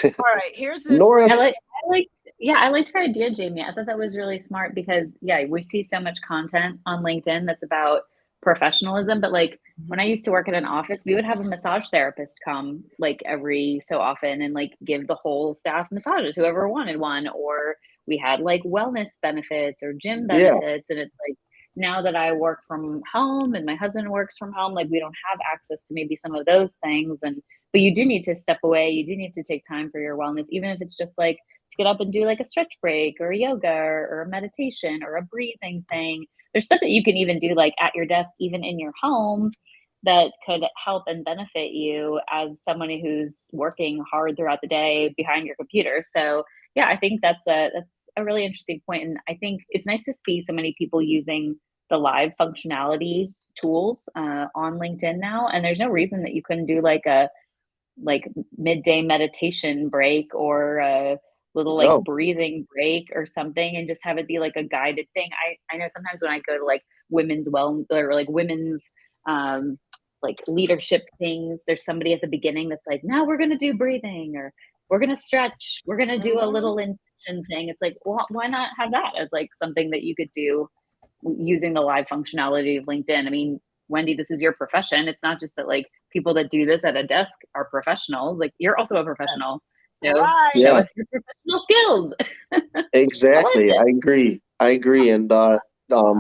All right, here's this. Nora, I liked her idea, Jamie. I thought that was really smart, because we see so much content on LinkedIn that's about professionalism, but like when I used to work in an office, we would have a massage therapist come like every so often and like give the whole staff massages, whoever wanted one, or we had like wellness benefits or gym benefits. And it's like, now that I work from home and my husband works from home, like we don't have access to maybe some of those things. But you do need to step away. You do need to take time for your wellness, even if it's just like to get up and do like a stretch break or yoga or a meditation or a breathing thing. There's stuff that you can even do like at your desk, even in your home, that could help and benefit you as somebody who's working hard throughout the day behind your computer. So yeah, I think that's a really interesting point. And I think it's nice to see so many people using the live functionality tools on LinkedIn now. And there's no reason that you couldn't do like a midday meditation break or a little like breathing break or something, and just have it be like a guided thing. I know sometimes when I go to like women's or like women's like leadership things, there's somebody at the beginning that's like, now we're going to do breathing, or we're going to stretch, we're going to do a little intention thing. It's like, well, why not have that as like something that you could do using the live functionality of LinkedIn? I mean, Wendy, this is your profession. It's not just that like people that do this at a desk are professionals. Like, you're also a professional. So show us your professional skills. Exactly. I agree. And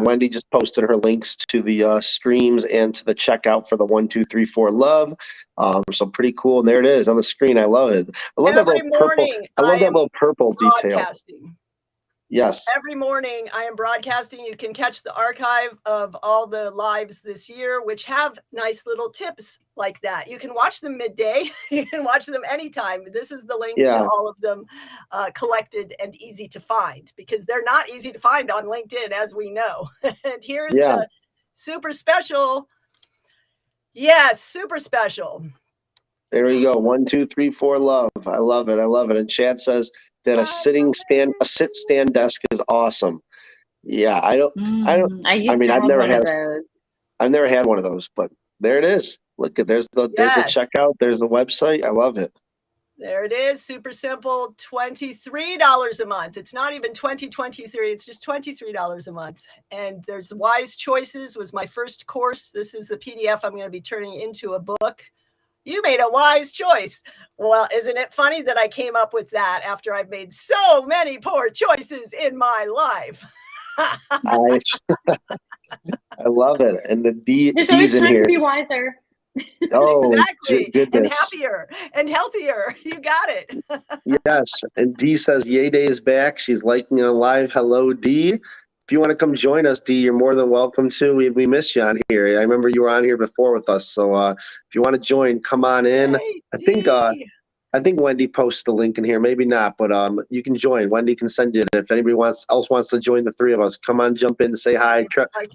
Wendy just posted her links to the streams and to the checkout for the 1, 2, 3, 4 love. So pretty cool. And there it is on the screen. I love it. I love that little purple. I love that little purple detail. Yes. Every morning I am broadcasting. You can catch the archive of all the lives this year, which have nice little tips like that. You can watch them midday. You can watch them anytime. This is the link to all of them collected and easy to find, because they're not easy to find on LinkedIn, as we know. And here's the super special. Yes, super special. There you go. 1, 2, 3, 4 love. I love it. I love it. And Chad says that a sit stand desk is awesome. Yeah, I mean, I've never had those. I've never had one of those, but there it is. Look at there's the checkout. There's the website. I love it. There it is. Super simple. $23 a month. It's not even $20.23. It's just $23 a month. And there's Wise Choices was my first course. This is the PDF I'm going to be turning into a book. You made a wise choice. Well, isn't it funny that I came up with that after I've made so many poor choices in my life? I love it. And the D. There's always time to be wiser. Oh, exactly. Goodness. And happier and healthier. You got it. Yes. And Dee says, Yay Day is back. She's liking it live. Hello, Dee. If you want to come join us, Dee, you're more than welcome to. We miss you on here. I remember you were on here before with us. So if you want to join, come on in. Hey, I think Wendy posted the link in here. Maybe not, but you can join. Wendy can send you it. If anybody else wants to join the three of us, come on, jump in, say hi.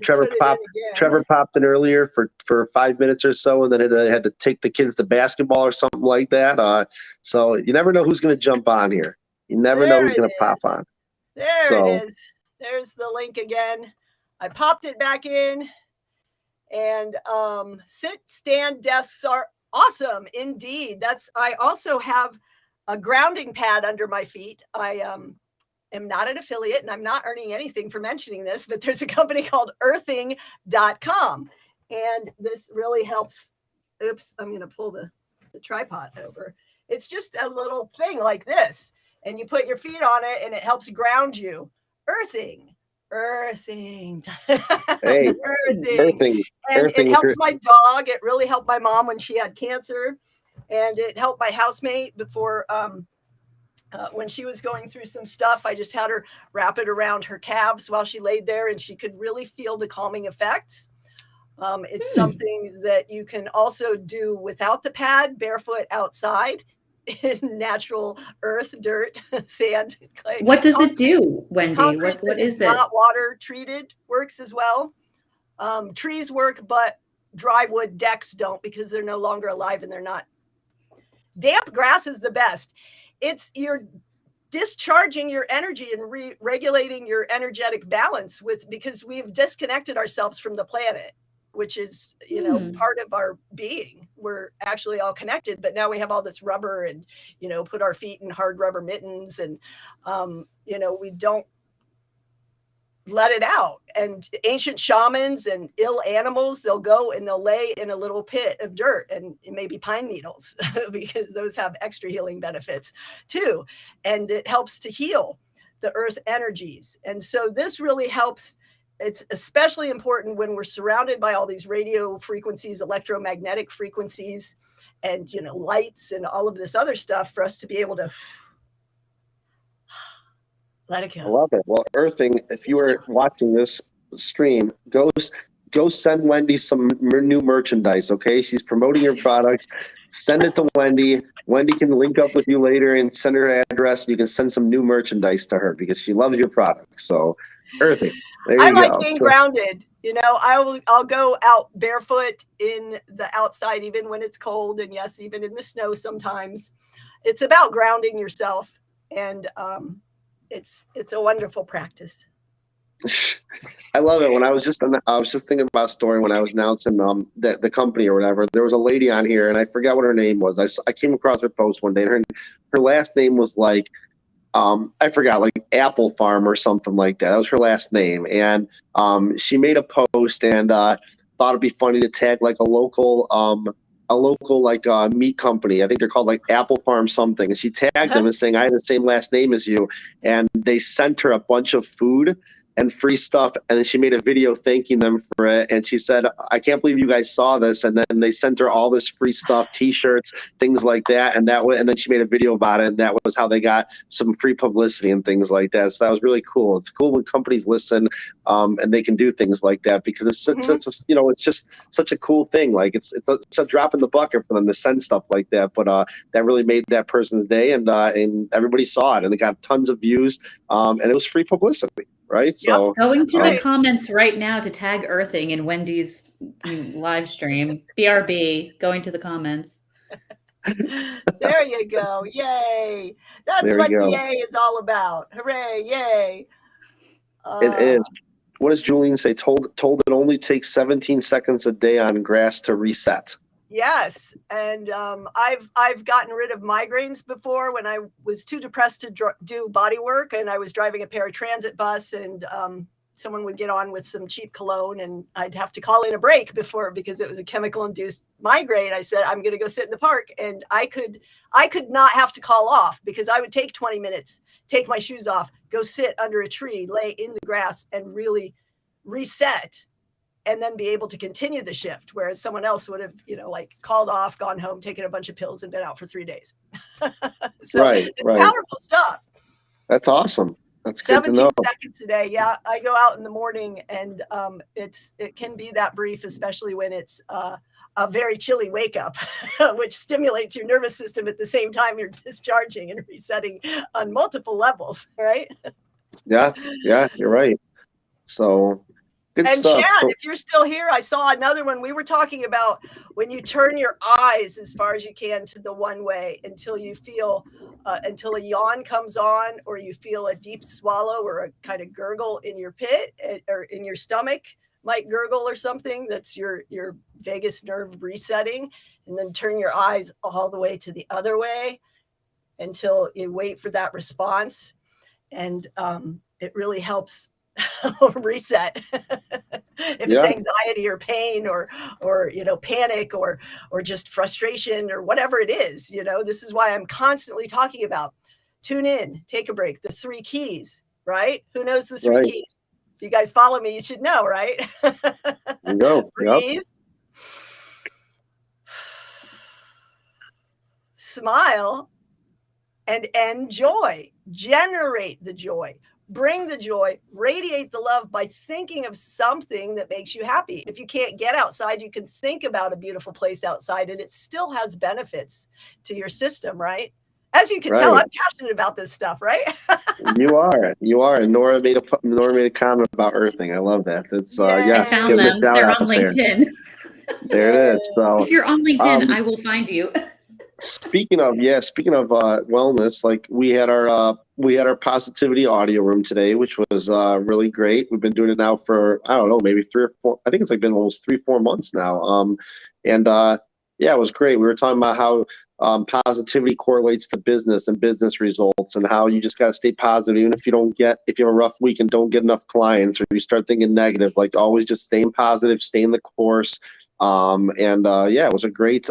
Trevor popped in earlier for 5 minutes or so, and then had to take the kids to basketball or something like that. So you never know who's going to jump on here. You never know who's going to pop on. There it is. There's the link again. I popped it back in, and stand desks are awesome indeed. I also have a grounding pad under my feet. I am not an affiliate, and I'm not earning anything for mentioning this, but there's a company called earthing.com, and this really helps. Oops, I'm going to pull the tripod over. It's just a little thing like this, and you put your feet on it, and it helps ground you. Earthing. Hey, earthing. And it helps my dog. It really helped my mom when she had cancer, and it helped my housemate before when she was going through some stuff. I just had her wrap it around her calves while she laid there, and she could really feel the calming effects. It's something that you can also do without the pad, barefoot outside in natural earth, dirt, sand, clay. What does it do, Wendy? What is it? Not water treated works as well. Trees work, but dry wood decks don't, because they're no longer alive and they're not. Damp grass is the best. You're discharging your energy and regulating your energetic balance because we've disconnected ourselves from the planet, which is, part of our being. We're actually all connected, but now we have all this rubber and, put our feet in hard rubber mittens and, we don't let it out. And ancient shamans and ill animals, they'll go and they'll lay in a little pit of dirt and maybe pine needles because those have extra healing benefits too. And it helps to heal the earth energies. And so this really helps. It's especially important when we're surrounded by all these radio frequencies, electromagnetic frequencies, and, lights and all of this other stuff, for us to be able to Let it I go. love it. Well, Earthing, if you are watching this stream, go send Wendy some new merchandise, okay? She's promoting your products. Send it to Wendy. Wendy can link up with you later and send her address. You can send some new merchandise to her because she loves your product. So, Earthing, there I you like go. being So, grounded. You know, I'll go out barefoot in the outside, even when it's cold, and yes, even in the snow sometimes. It's about grounding yourself, and it's a wonderful practice. I love it. When I was just thinking about a story when I was announcing the company or whatever. There was a lady on here, and I forgot what her name was. I came across her post one day, and her last name was like I forgot, like Apple Farm or something like that. That was her last name, and she made a post and thought it'd be funny to tag like a local like meat company. I think they're called like Apple Farm something. And she tagged them and saying I had the same last name as you, and they sent her a bunch of food and free stuff, and then she made a video thanking them for it. And she said, I can't believe you guys saw this. And then they sent her all this free stuff, t-shirts, things like that. And and then she made a video about it, and that was how they got some free publicity and things like that. So that was really cool. It's cool when companies listen and they can do things like that, because it's such it's just such a cool thing. Like it's a drop in the bucket for them to send stuff like that. But that really made that person's day, and everybody saw it, and they got tons of views, and it was free publicity. Right. So going to the comments right now to tag Earthing in Wendy's live stream. BRB, going to the comments. There you go. Yay. That's what the yay is all about. Hooray. Yay. It is. What does Julian say? Told it only takes 17 seconds a day on grass to reset. Yes, and I've gotten rid of migraines before when I was too depressed to do body work, and I was driving a paratransit bus, and someone would get on with some cheap cologne, and I'd have to call in a break because it was a chemical-induced migraine. I said, I'm going to go sit in the park, and I could not have to call off, because I would take 20 minutes, take my shoes off, go sit under a tree, lay in the grass, and really reset, and then be able to continue the shift, whereas someone else would have, like called off, gone home, taken a bunch of pills, and been out for 3 days. So it's powerful stuff. That's awesome. That's good to 17 know. seconds a day. Yeah, I go out in the morning, and it can be that brief, especially when it's a very chilly wake up, which stimulates your nervous system at the same time you're discharging and resetting on multiple levels, right? Yeah, you're right. So good and stuff. Chad, if you're still here, I saw another one. We were talking about when you turn your eyes as far as you can to the one way until you feel, until a yawn comes on, or you feel a deep swallow or a kind of gurgle in your pit or in your stomach, might gurgle or something. That's your vagus nerve resetting. And then turn your eyes all the way to the other way until you wait for that response. And it really helps reset if it's anxiety or pain or panic or just frustration or whatever it is. This is why I'm constantly talking about tune in, take a break, the 3 keys, right? Who knows the 3 keys? If you guys follow me, you should know, right? No. Breathe, smile, and enjoy. Generate the joy. Bring the joy, radiate the love by thinking of something that makes you happy. If you can't get outside, you can think about a beautiful place outside, and it still has benefits to your system, right? As you can tell, I'm passionate about this stuff, right? You are. And Nora made a comment about earthing. I love that. It's I found them. They're on LinkedIn. There it is. So if you're on LinkedIn, I will find you. Speaking of wellness, like we had our positivity audio room today, which was really great. We've been doing it now for, I don't know, maybe 3 or 4, I think it's like been almost 3-4 months now. It was great. We were talking about how positivity correlates to business and business results, and how you just got to stay positive, even if you have a rough week and don't get enough clients, or you start thinking negative, like always just staying positive, stay in the course. It was a great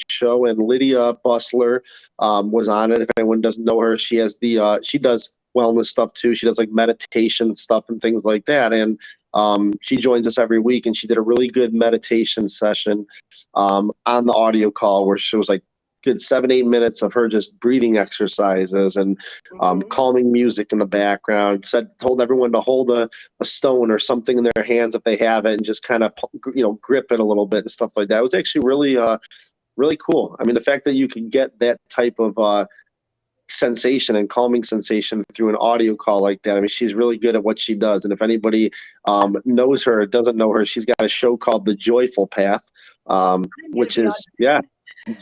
show, and Lydia Bustler was on it. If anyone doesn't know her, she has she does wellness stuff too. She does like meditation stuff and things like that, and she joins us every week, and she did a really good meditation session on the audio call, where she was like good 7-8 minutes of her just breathing exercises and calming music in the background. Told everyone to hold a stone or something in their hands if they have it, and just kind of, you know, grip it a little bit and stuff like that. It was actually really really cool. I mean, the fact that you can get that type of sensation and calming sensation through an audio call like that. I mean, she's really good at what she does. And if anybody knows her or doesn't know her, she's got a show called The Joyful Path, which is,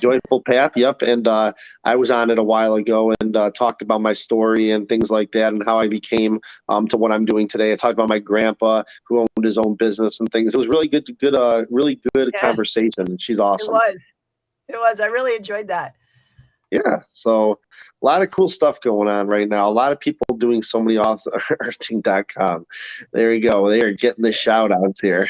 Joyful Path. Yep. And I was on it a while ago and talked about my story and things like that and how I became to what I'm doing today. I talked about my grandpa who owned his own business and things. It was really really good conversation. She's awesome. It was. I really enjoyed that. Yeah, so a lot of cool stuff going on right now. A lot of people doing so many awesome earthing.com. There you go. They are getting the shout outs here.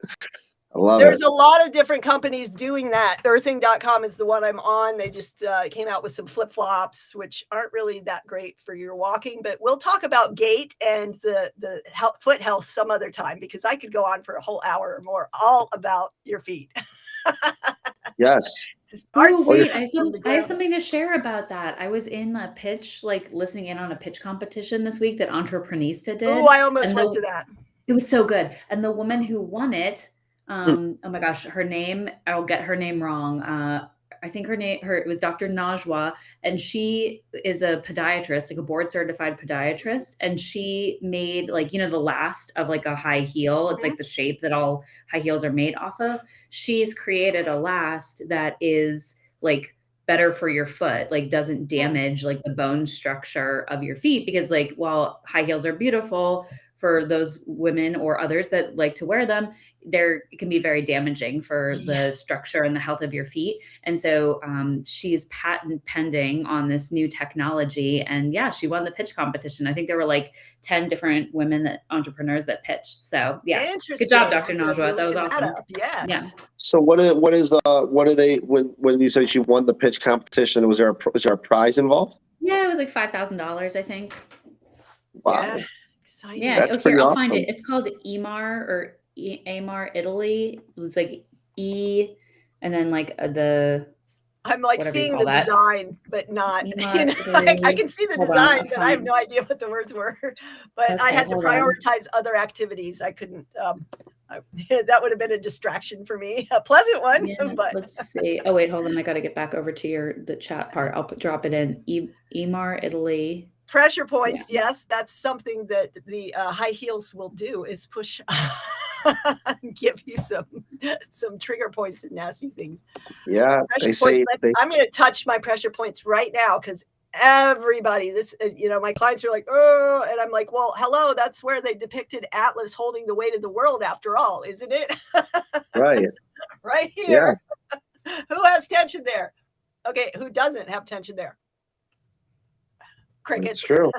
I love There's it. a lot of different companies doing that. Earthing.com is the one I'm on. They just came out with some flip-flops, which aren't really that great for your walking, but we'll talk about gait and the foot health some other time, because I could go on for a whole hour or more all about your feet. Yes. Oh, wait, I have something to share about that. I was in a pitch, like listening in on a pitch competition this week that Entreprenista did. Oh, I almost went to that. It was so good. And the woman who won it, oh my gosh, her name, I'll get her name wrong. I think it was Dr. Najwa, and she is a podiatrist, like a board certified podiatrist. And she made, like, you know, the last of like a high heel. It's like the shape that all high heels are made off of. She's created a last that is like better for your foot, like doesn't damage like the bone structure of your feet, because like, while high heels are beautiful for those women or others that like to wear them, it can be very damaging for the structure and the health of your feet. And so she's patent pending on this new technology. And she won the pitch competition. I think there were like 10 different entrepreneurs that pitched. So good job, Dr. Najwa. That was awesome. Yes. Yeah. So what are they, when you say she won the pitch competition, was there a prize involved? Yeah, it was like $5,000, I think. Wow. Yeah. Exciting. Yeah, That's pretty I'll awesome. find it. It's called Emar or Amar Italy. It's like E, and then like I'm like seeing the design, but not. You know, I can see the design, but I have no idea what the words were. But I had to prioritize other activities. I couldn't. That would have been a distraction for me. A pleasant one, but let's see. Oh wait, hold on. I got to get back over to the chat part. I'll drop it in. Emar Italy. Pressure points, yes, that's something that the high heels will do, is push, give you some trigger points and nasty things. Yeah, I'm going to touch my pressure points right now, because everybody, my clients are like, oh, and I'm like, well, hello, that's where they depicted Atlas holding the weight of the world, after all, isn't it? Right. Right here. Yeah. Who has tension there? Okay, who doesn't have tension there? Crickets. It's true.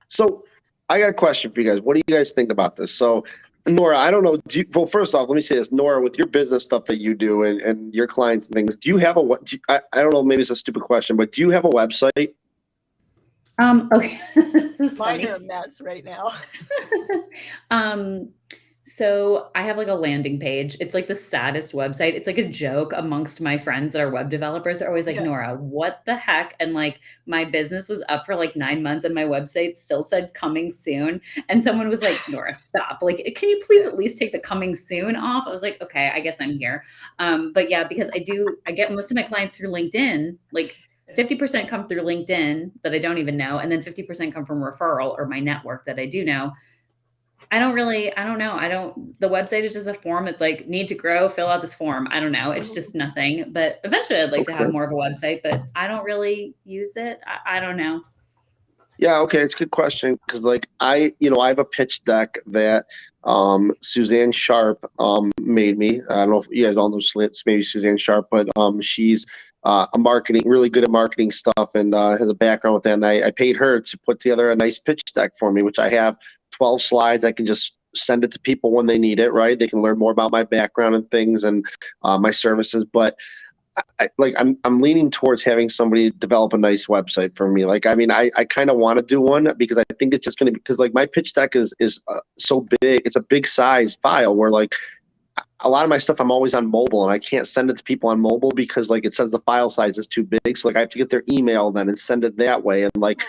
So I got a question for you guys. What do you guys think about this? So Nora, I don't know. Well, first off, let me say this. Nora, with your business stuff that you do and your clients and things, do you have I don't know, maybe it's a stupid question, but do you have a website? Okay. Mine are a mess right now. So I have like a landing page. It's like the saddest website. It's like a joke amongst my friends that are web developers. They're always like, Nora, what the heck? And like, my business was up for like 9 months and my website still said coming soon. And someone was like, Nora, stop. Like, can you please at least take the coming soon off? I was like, okay, I guess I'm here. But yeah, because I get most of my clients through LinkedIn, like 50% come through LinkedIn that I don't even know. And then 50% come from referral or my network that I do know. I don't know. The website is just a form. It's like, need to grow, fill out this form. I don't know. It's just nothing. But eventually I'd like to have more of a website, but I don't really use it. I don't know. Yeah. Okay. It's a good question. Cause like I have a pitch deck that Suzanne Sharp made me. I don't know if you guys all know maybe Suzanne Sharp, but she's really good at marketing stuff and has a background with that. And I paid her to put together a nice pitch deck for me, which I have 12 slides. I can just send it to people when they need it, right? They can learn more about my background and things and my services. But I'm leaning towards having somebody develop a nice website for me. Like, I mean, I kind of want to do one because I think it's just going to be, because like my pitch deck is so big. It's a big size file where like a lot of my stuff, I'm always on mobile, and I can't send it to people on mobile because like it says the file size is too big. So like I have to get their email then and send it that way. And like,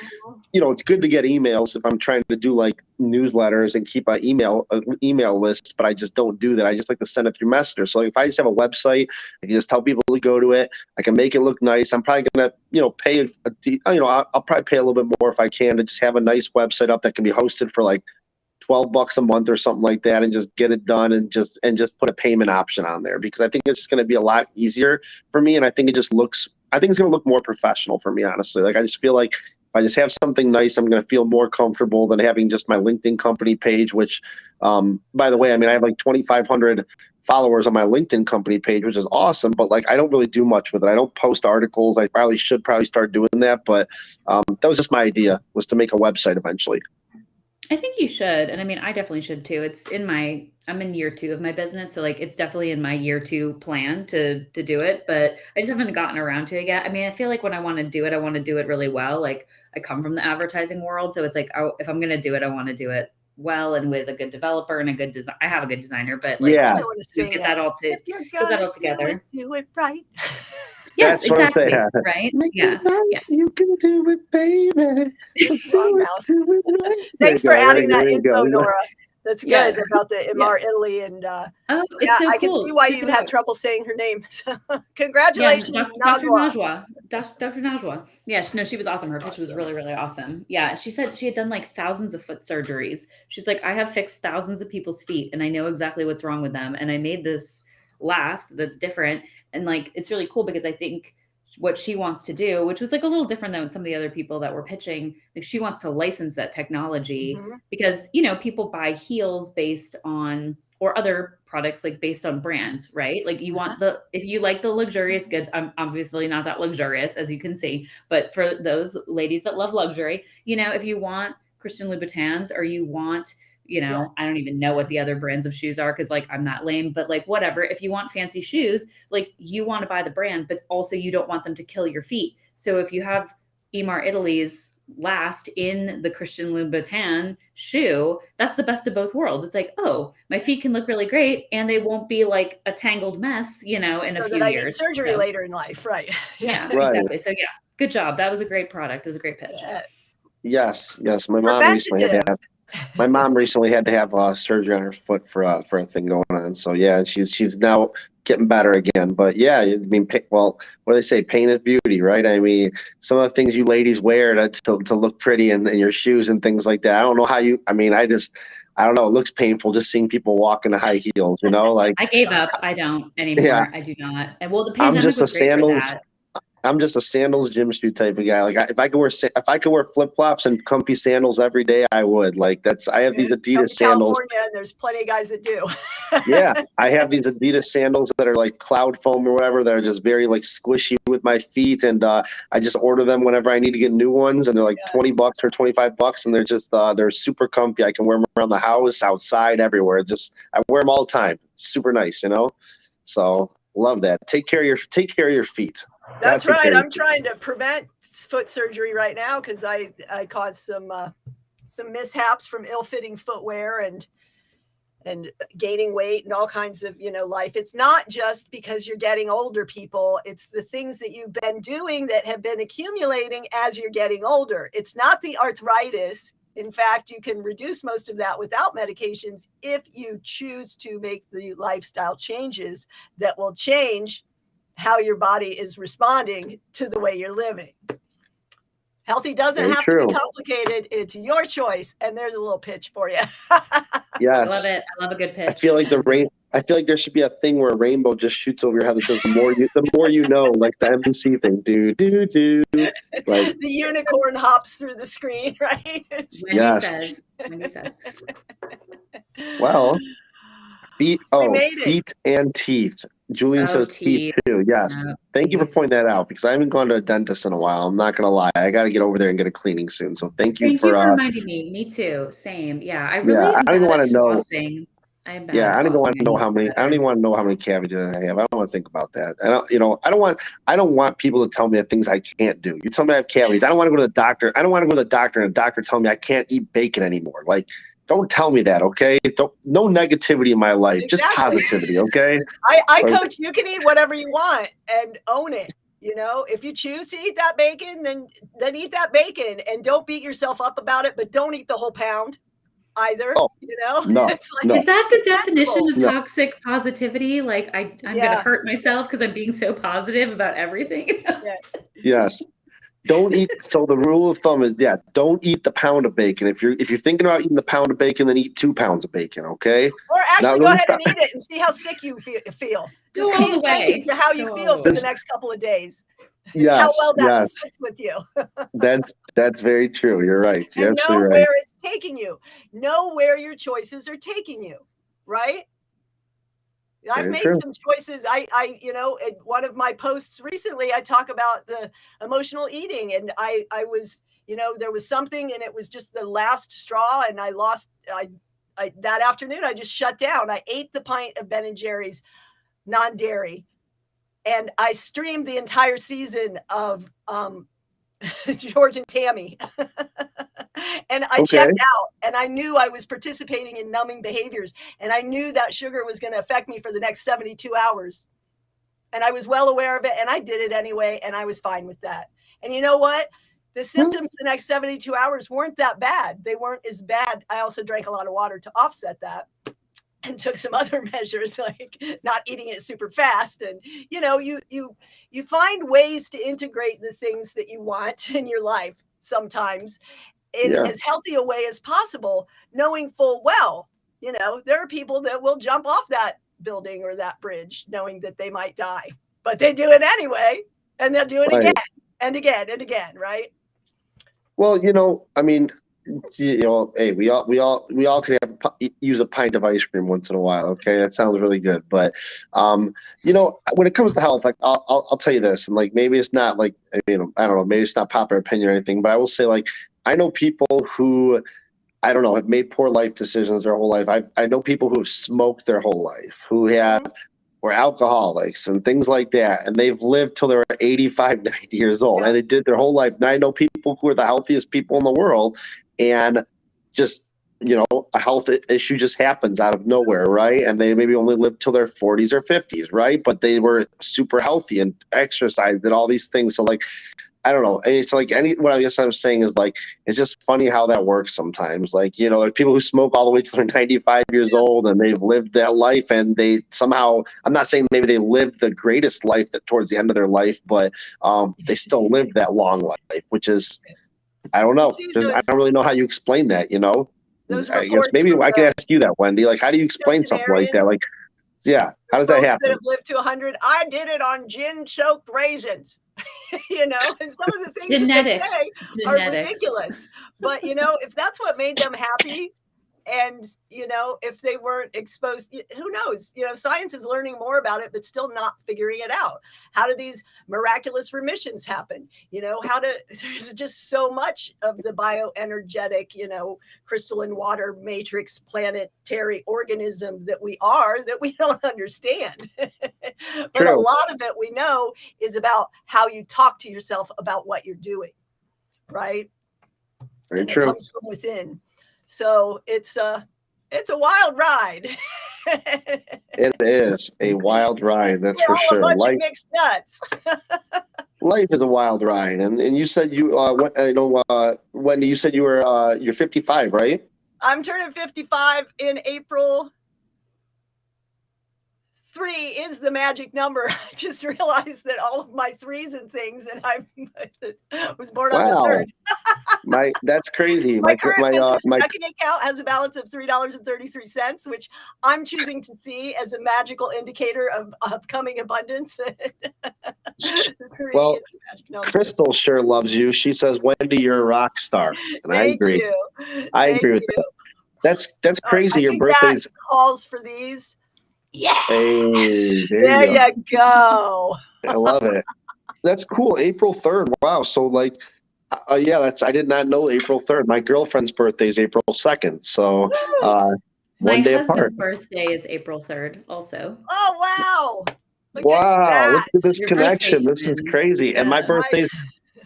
it's good to get emails if I'm trying to do like newsletters and keep an email list, but I just don't do that. I just like to send it through Messenger. So like, if I just have a website, I can just tell people to go to it. I can make it look nice. I'm probably gonna, pay I'll probably pay a little bit more if I can to just have a nice website up that can be hosted for like $12 a month or something like that, and just get it done, and just put a payment option on there, because I think it's going to be a lot easier for me. And I think it's going to look more professional for me, honestly. Like, I just feel like if I just have something nice, I'm going to feel more comfortable than having just my LinkedIn company page, which, by the way, I mean, I have like 2,500 followers on my LinkedIn company page, which is awesome, but like, I don't really do much with it. I don't post articles. I should start doing that. But that was just my idea, was to make a website eventually. I think you should. And I mean, I definitely should too. I'm in year 2 of my business. So like, it's definitely in my year 2 plan to do it, but I just haven't gotten around to it yet. I mean, I feel like when I want to do it really well. Like, I come from the advertising world. So it's like, if I'm going to do it, I want to do it well and with a good developer and a good design. I have a good designer, but like, Yeah. just to get that all together. Do it right. Yes, That's what I'm exactly. saying. Right. Make Yeah. it right, you can do it, baby. Do it right. Thanks for adding that There you info, go. Nora. That's good Yeah. about the Imar Italy, and Oh, it's yeah, so I can cool. see why Check you've it had out. trouble saying her name. So, Yeah, congratulations, Dr. Najwa. Najwa. Dr. Najwa. Yeah, she was awesome. Her pitch was really, really awesome. Yeah, she said she had done like thousands of foot surgeries. She's like, I have fixed thousands of people's feet, and I know exactly what's wrong with them. And I made this last that's different. And like, it's really cool because I think what she wants to do, which was like a little different than some of the other people that were pitching, like she wants to license that technology because, people buy heels based on, or other products like based on brands, right? Like you want if you like the luxurious goods, I'm obviously not that luxurious, as you can see, but for those ladies that love luxury, if you want Christian Louboutins, or you want, I don't even know what the other brands of shoes are, because like I'm not lame, but like whatever, if you want fancy shoes, like you want to buy the brand, but also you don't want them to kill your feet. So if you have Imar Italy's last in the Christian Louboutin shoe, that's the best of both worlds. It's like, oh, my feet can look really great and they won't be like a tangled mess, in a few I years. need surgery later in life, right? Yeah, Right. exactly. So yeah, good job. That was a great product. It was a great pitch. Yes. My mom recently had to have surgery on her foot for a thing going on. So yeah, she's now getting better again. But yeah, I mean, what do they say? Pain is beauty, right? I mean, some of the things you ladies wear to look pretty in your shoes and things like that. I don't know how you. I mean, I don't know. It looks painful just seeing people walk in the high heels. Like I gave up. I don't anymore. Yeah. I do not. And well, the pandemic was great for that. I'm just a sandals, gym shoe type of guy. Like if I could wear flip flops and comfy sandals every day, I would. Like I have these Adidas sandals. California, and there's plenty of guys that do. Yeah, I have these Adidas sandals that are like cloud foam or whatever. That are just very like squishy with my feet, and I just order them whenever I need to get new ones, and they're like $20 or $25, and they're just they're super comfy. I can wear them around the house, outside, everywhere. I wear them all the time. Super nice, So love that. Take care of your feet. That's right. I'm trying to prevent foot surgery right now because I caused some mishaps from ill-fitting footwear and gaining weight and all kinds of life. It's not just because you're getting older, people. It's the things that you've been doing that have been accumulating as you're getting older. It's not the arthritis. In fact, you can reduce most of that without medications if you choose to make the lifestyle changes that will change how your body is responding to the way you're living. Healthy doesn't have to be complicated. It's your choice. And there's a little pitch for you. Yes. I love it. I love a good pitch. I feel like there should be a thing where a rainbow just shoots over your head that says the more you know, like the NBC thing. Do. Like the unicorn hops through the screen, right? Wendy says. Well, feet and teeth. Julian says teeth too. Yes. Thank you for pointing that out, because I haven't gone to a dentist in a while. I'm not going to lie. I got to get over there and get a cleaning soon. So thank you for reminding me. Me too. Same. Yeah. I really I don't even want to know. I don't even want to know how many. I don't even want to know how many cavities I have. I don't want to think about that. I don't want people to tell me the things I can't do. You tell me I have cavities. I don't want to go to the doctor. I don't want to go to the doctor and the doctor tell me I can't eat bacon anymore. Like, don't tell me that, okay? No negativity in my life, just positivity, okay? I coach, you can eat whatever you want and own it. You know, if you choose to eat that bacon, then eat that bacon, and don't beat yourself up about it, but don't eat the whole pound either. Oh, you know, no, it's like, no. Is that the definition of No. toxic positivity? Like I'm gonna hurt myself because I'm being so positive about everything. Yes. Don't eat. So the rule of thumb is, don't eat the pound of bacon. If you're thinking about eating the pound of bacon, then eat 2 pounds of bacon, okay? or actually Now, go ahead and eat it and see how sick you feel. Just Go pay all the attention way. to how you Go all feel the for way. the next couple of days. Yes, How well that yes. sits with you. That's very true. You're right. You're And know absolutely right. where it's taking you. Know where your choices are taking you, right? I've made some choices. I in one of my posts recently, I talk about the emotional eating, and I was, there was something, and it was just the last straw, and I that afternoon I just shut down. I ate the pint of Ben and Jerry's non-dairy, and I streamed the entire season of George and Tammy. And I checked out, and I knew I was participating in numbing behaviors, and I knew that sugar was going to affect me for the next 72 hours. And I was well aware of it, and I did it anyway, and I was fine with that. And you know what? The symptoms the next 72 hours weren't that bad. They weren't as bad. I also drank a lot of water to offset that, and took some other measures, like not eating it super fast. And you find ways to integrate the things that you want in your life sometimes in as healthy a way as possible, knowing full well, there are people that will jump off that building or that bridge knowing that they might die, but they do it anyway, and they'll do it again and again and again, right? Well, I mean, hey, we all can use a pint of ice cream once in a while. Okay, that sounds really good. But when it comes to health, like I'll tell you this, and like maybe it's not like, I don't know, maybe it's not popular opinion or anything, but I will say, like, I know people who, I don't know, have made poor life decisions their whole life. I know people who have smoked their whole life, who were alcoholics and things like that, and they've lived till they were 85, 90 years old, and they did their whole life. And I know people who are the healthiest people in the world, and just, a health issue just happens out of nowhere, right? And they maybe only lived till their 40s or 50s, right? But they were super healthy and exercised and all these things. So, like, I don't know. It's like what I guess I'm saying is, like, it's just funny how that works sometimes. Like, there are people who smoke all the way till they're 95 years old, and they've lived that life, and they somehow, I'm not saying maybe they lived the greatest life towards the end of their life, but they still lived that long life, which is, I don't know. I don't really know how you explain that, I guess maybe I can ask you that, Wendy. Like, how do you explain something like that? Like, how does that happen? That have lived to 100. I did it on gin-soaked raisins. And some of the things that they say are ridiculous. But if that's what made them happy, and if they weren't exposed, who knows? Science is learning more about it, but still not figuring it out. How do these miraculous remissions happen? There's just so much of the bioenergetic, crystalline water matrix planetary organism that we don't understand. But a lot of it we know is about how you talk to yourself about what you're doing, right? Very true. It comes from within. So it's a wild ride. It is a wild ride, that's for sure. A bunch of mixed nuts. Life is a wild ride, and you said Wendy, you said you're 55, right? I'm turning 55 in April. 3 is the magic number. I just realized that all of my 3s and things, and I was born on the 3rd. That's crazy. My current business checking account has a balance of $3.33, which I'm choosing to see as a magical indicator of upcoming abundance. Well, Crystal sure loves you. She says, Wendy, you're a rock star. And I agree. I agree with that. That's crazy. Your birthday's calls for these. Yeah. Hey, there you go. I love it. That's cool. April 3rd. Wow. So, like, I did not know April 3rd. My girlfriend's birthday is April 2nd. So my day husband's apart. birthday is April 3rd also. Oh, wow. Look at this connection. This is crazy. And my birthday's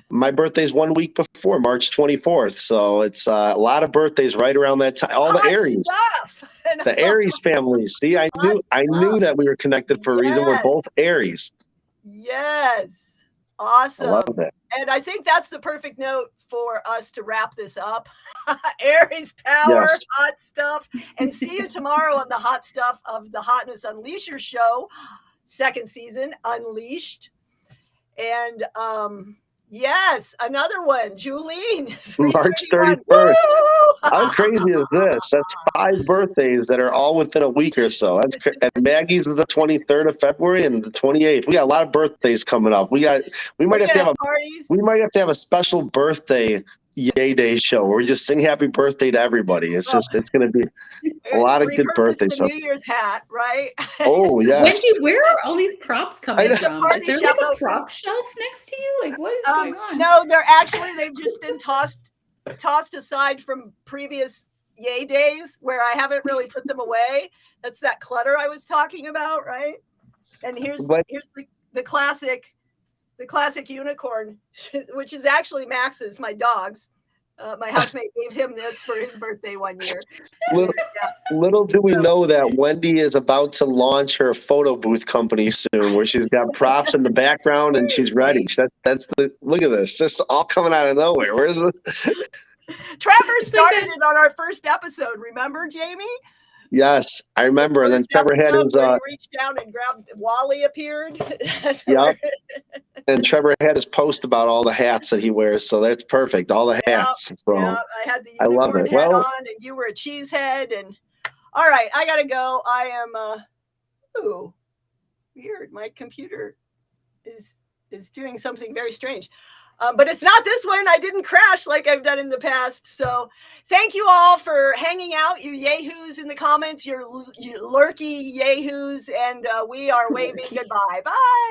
My birthday's 1 week before, March 24th. So it's a lot of birthdays right around that time. All the Hot Aries, stuff. And the Aries families. See, I knew that we were connected for a reason. We're Yes. both Aries. Yes. I Awesome. love it. And I think that's the perfect note for us to wrap this up. Aries power, Yes. hot stuff. And see you tomorrow on the hot stuff of the Hotness Unleasher show, second season, Unleashed. And yes, another one, Julene. March 331. 31st. Woo! How crazy is this? That's 5 birthdays that are all within a week or so. And Maggie's is the 23rd of February and the 28th. We got a lot of birthdays coming up. We might have to have parties. We might have to have a special birthday Yay Day show where we just sing happy birthday to everybody. It's going to be a lot of good birthday the stuff. New Year's hat, right? Oh, yes. Wendy, where are all these props coming from? Party Is there shop like a open. prop shelf next to you? Like, what is going on? No, they've just been tossed aside from previous Yay Days where I haven't really put them away. That's that clutter I was talking about, right? And here's the classic unicorn, which is actually Max's, my dog's. My housemate gave him this for his birthday one year. Little do we know that Wendy is about to launch her photo booth company soon, where she's got props in the background and she's ready. That's look at this. This all coming out of nowhere. Where's the Trevor started it on our first episode. Remember, Jamie? Yes, I remember. And then Trevor had his reached down and grabbed. Wally appeared. Yeah. And Trevor had his post about all the hats that he wears, so that's perfect. All the hats. So I had the I love unicorn it. head Well, on, and you were a cheese head. And all right, I gotta go. I am. Ooh, weird. My computer is doing something very strange. But it's not this one. I didn't crash like I've done in the past. So thank you all for hanging out, you yahoos in the comments, you lurky yahoos, and we are waving goodbye. Bye.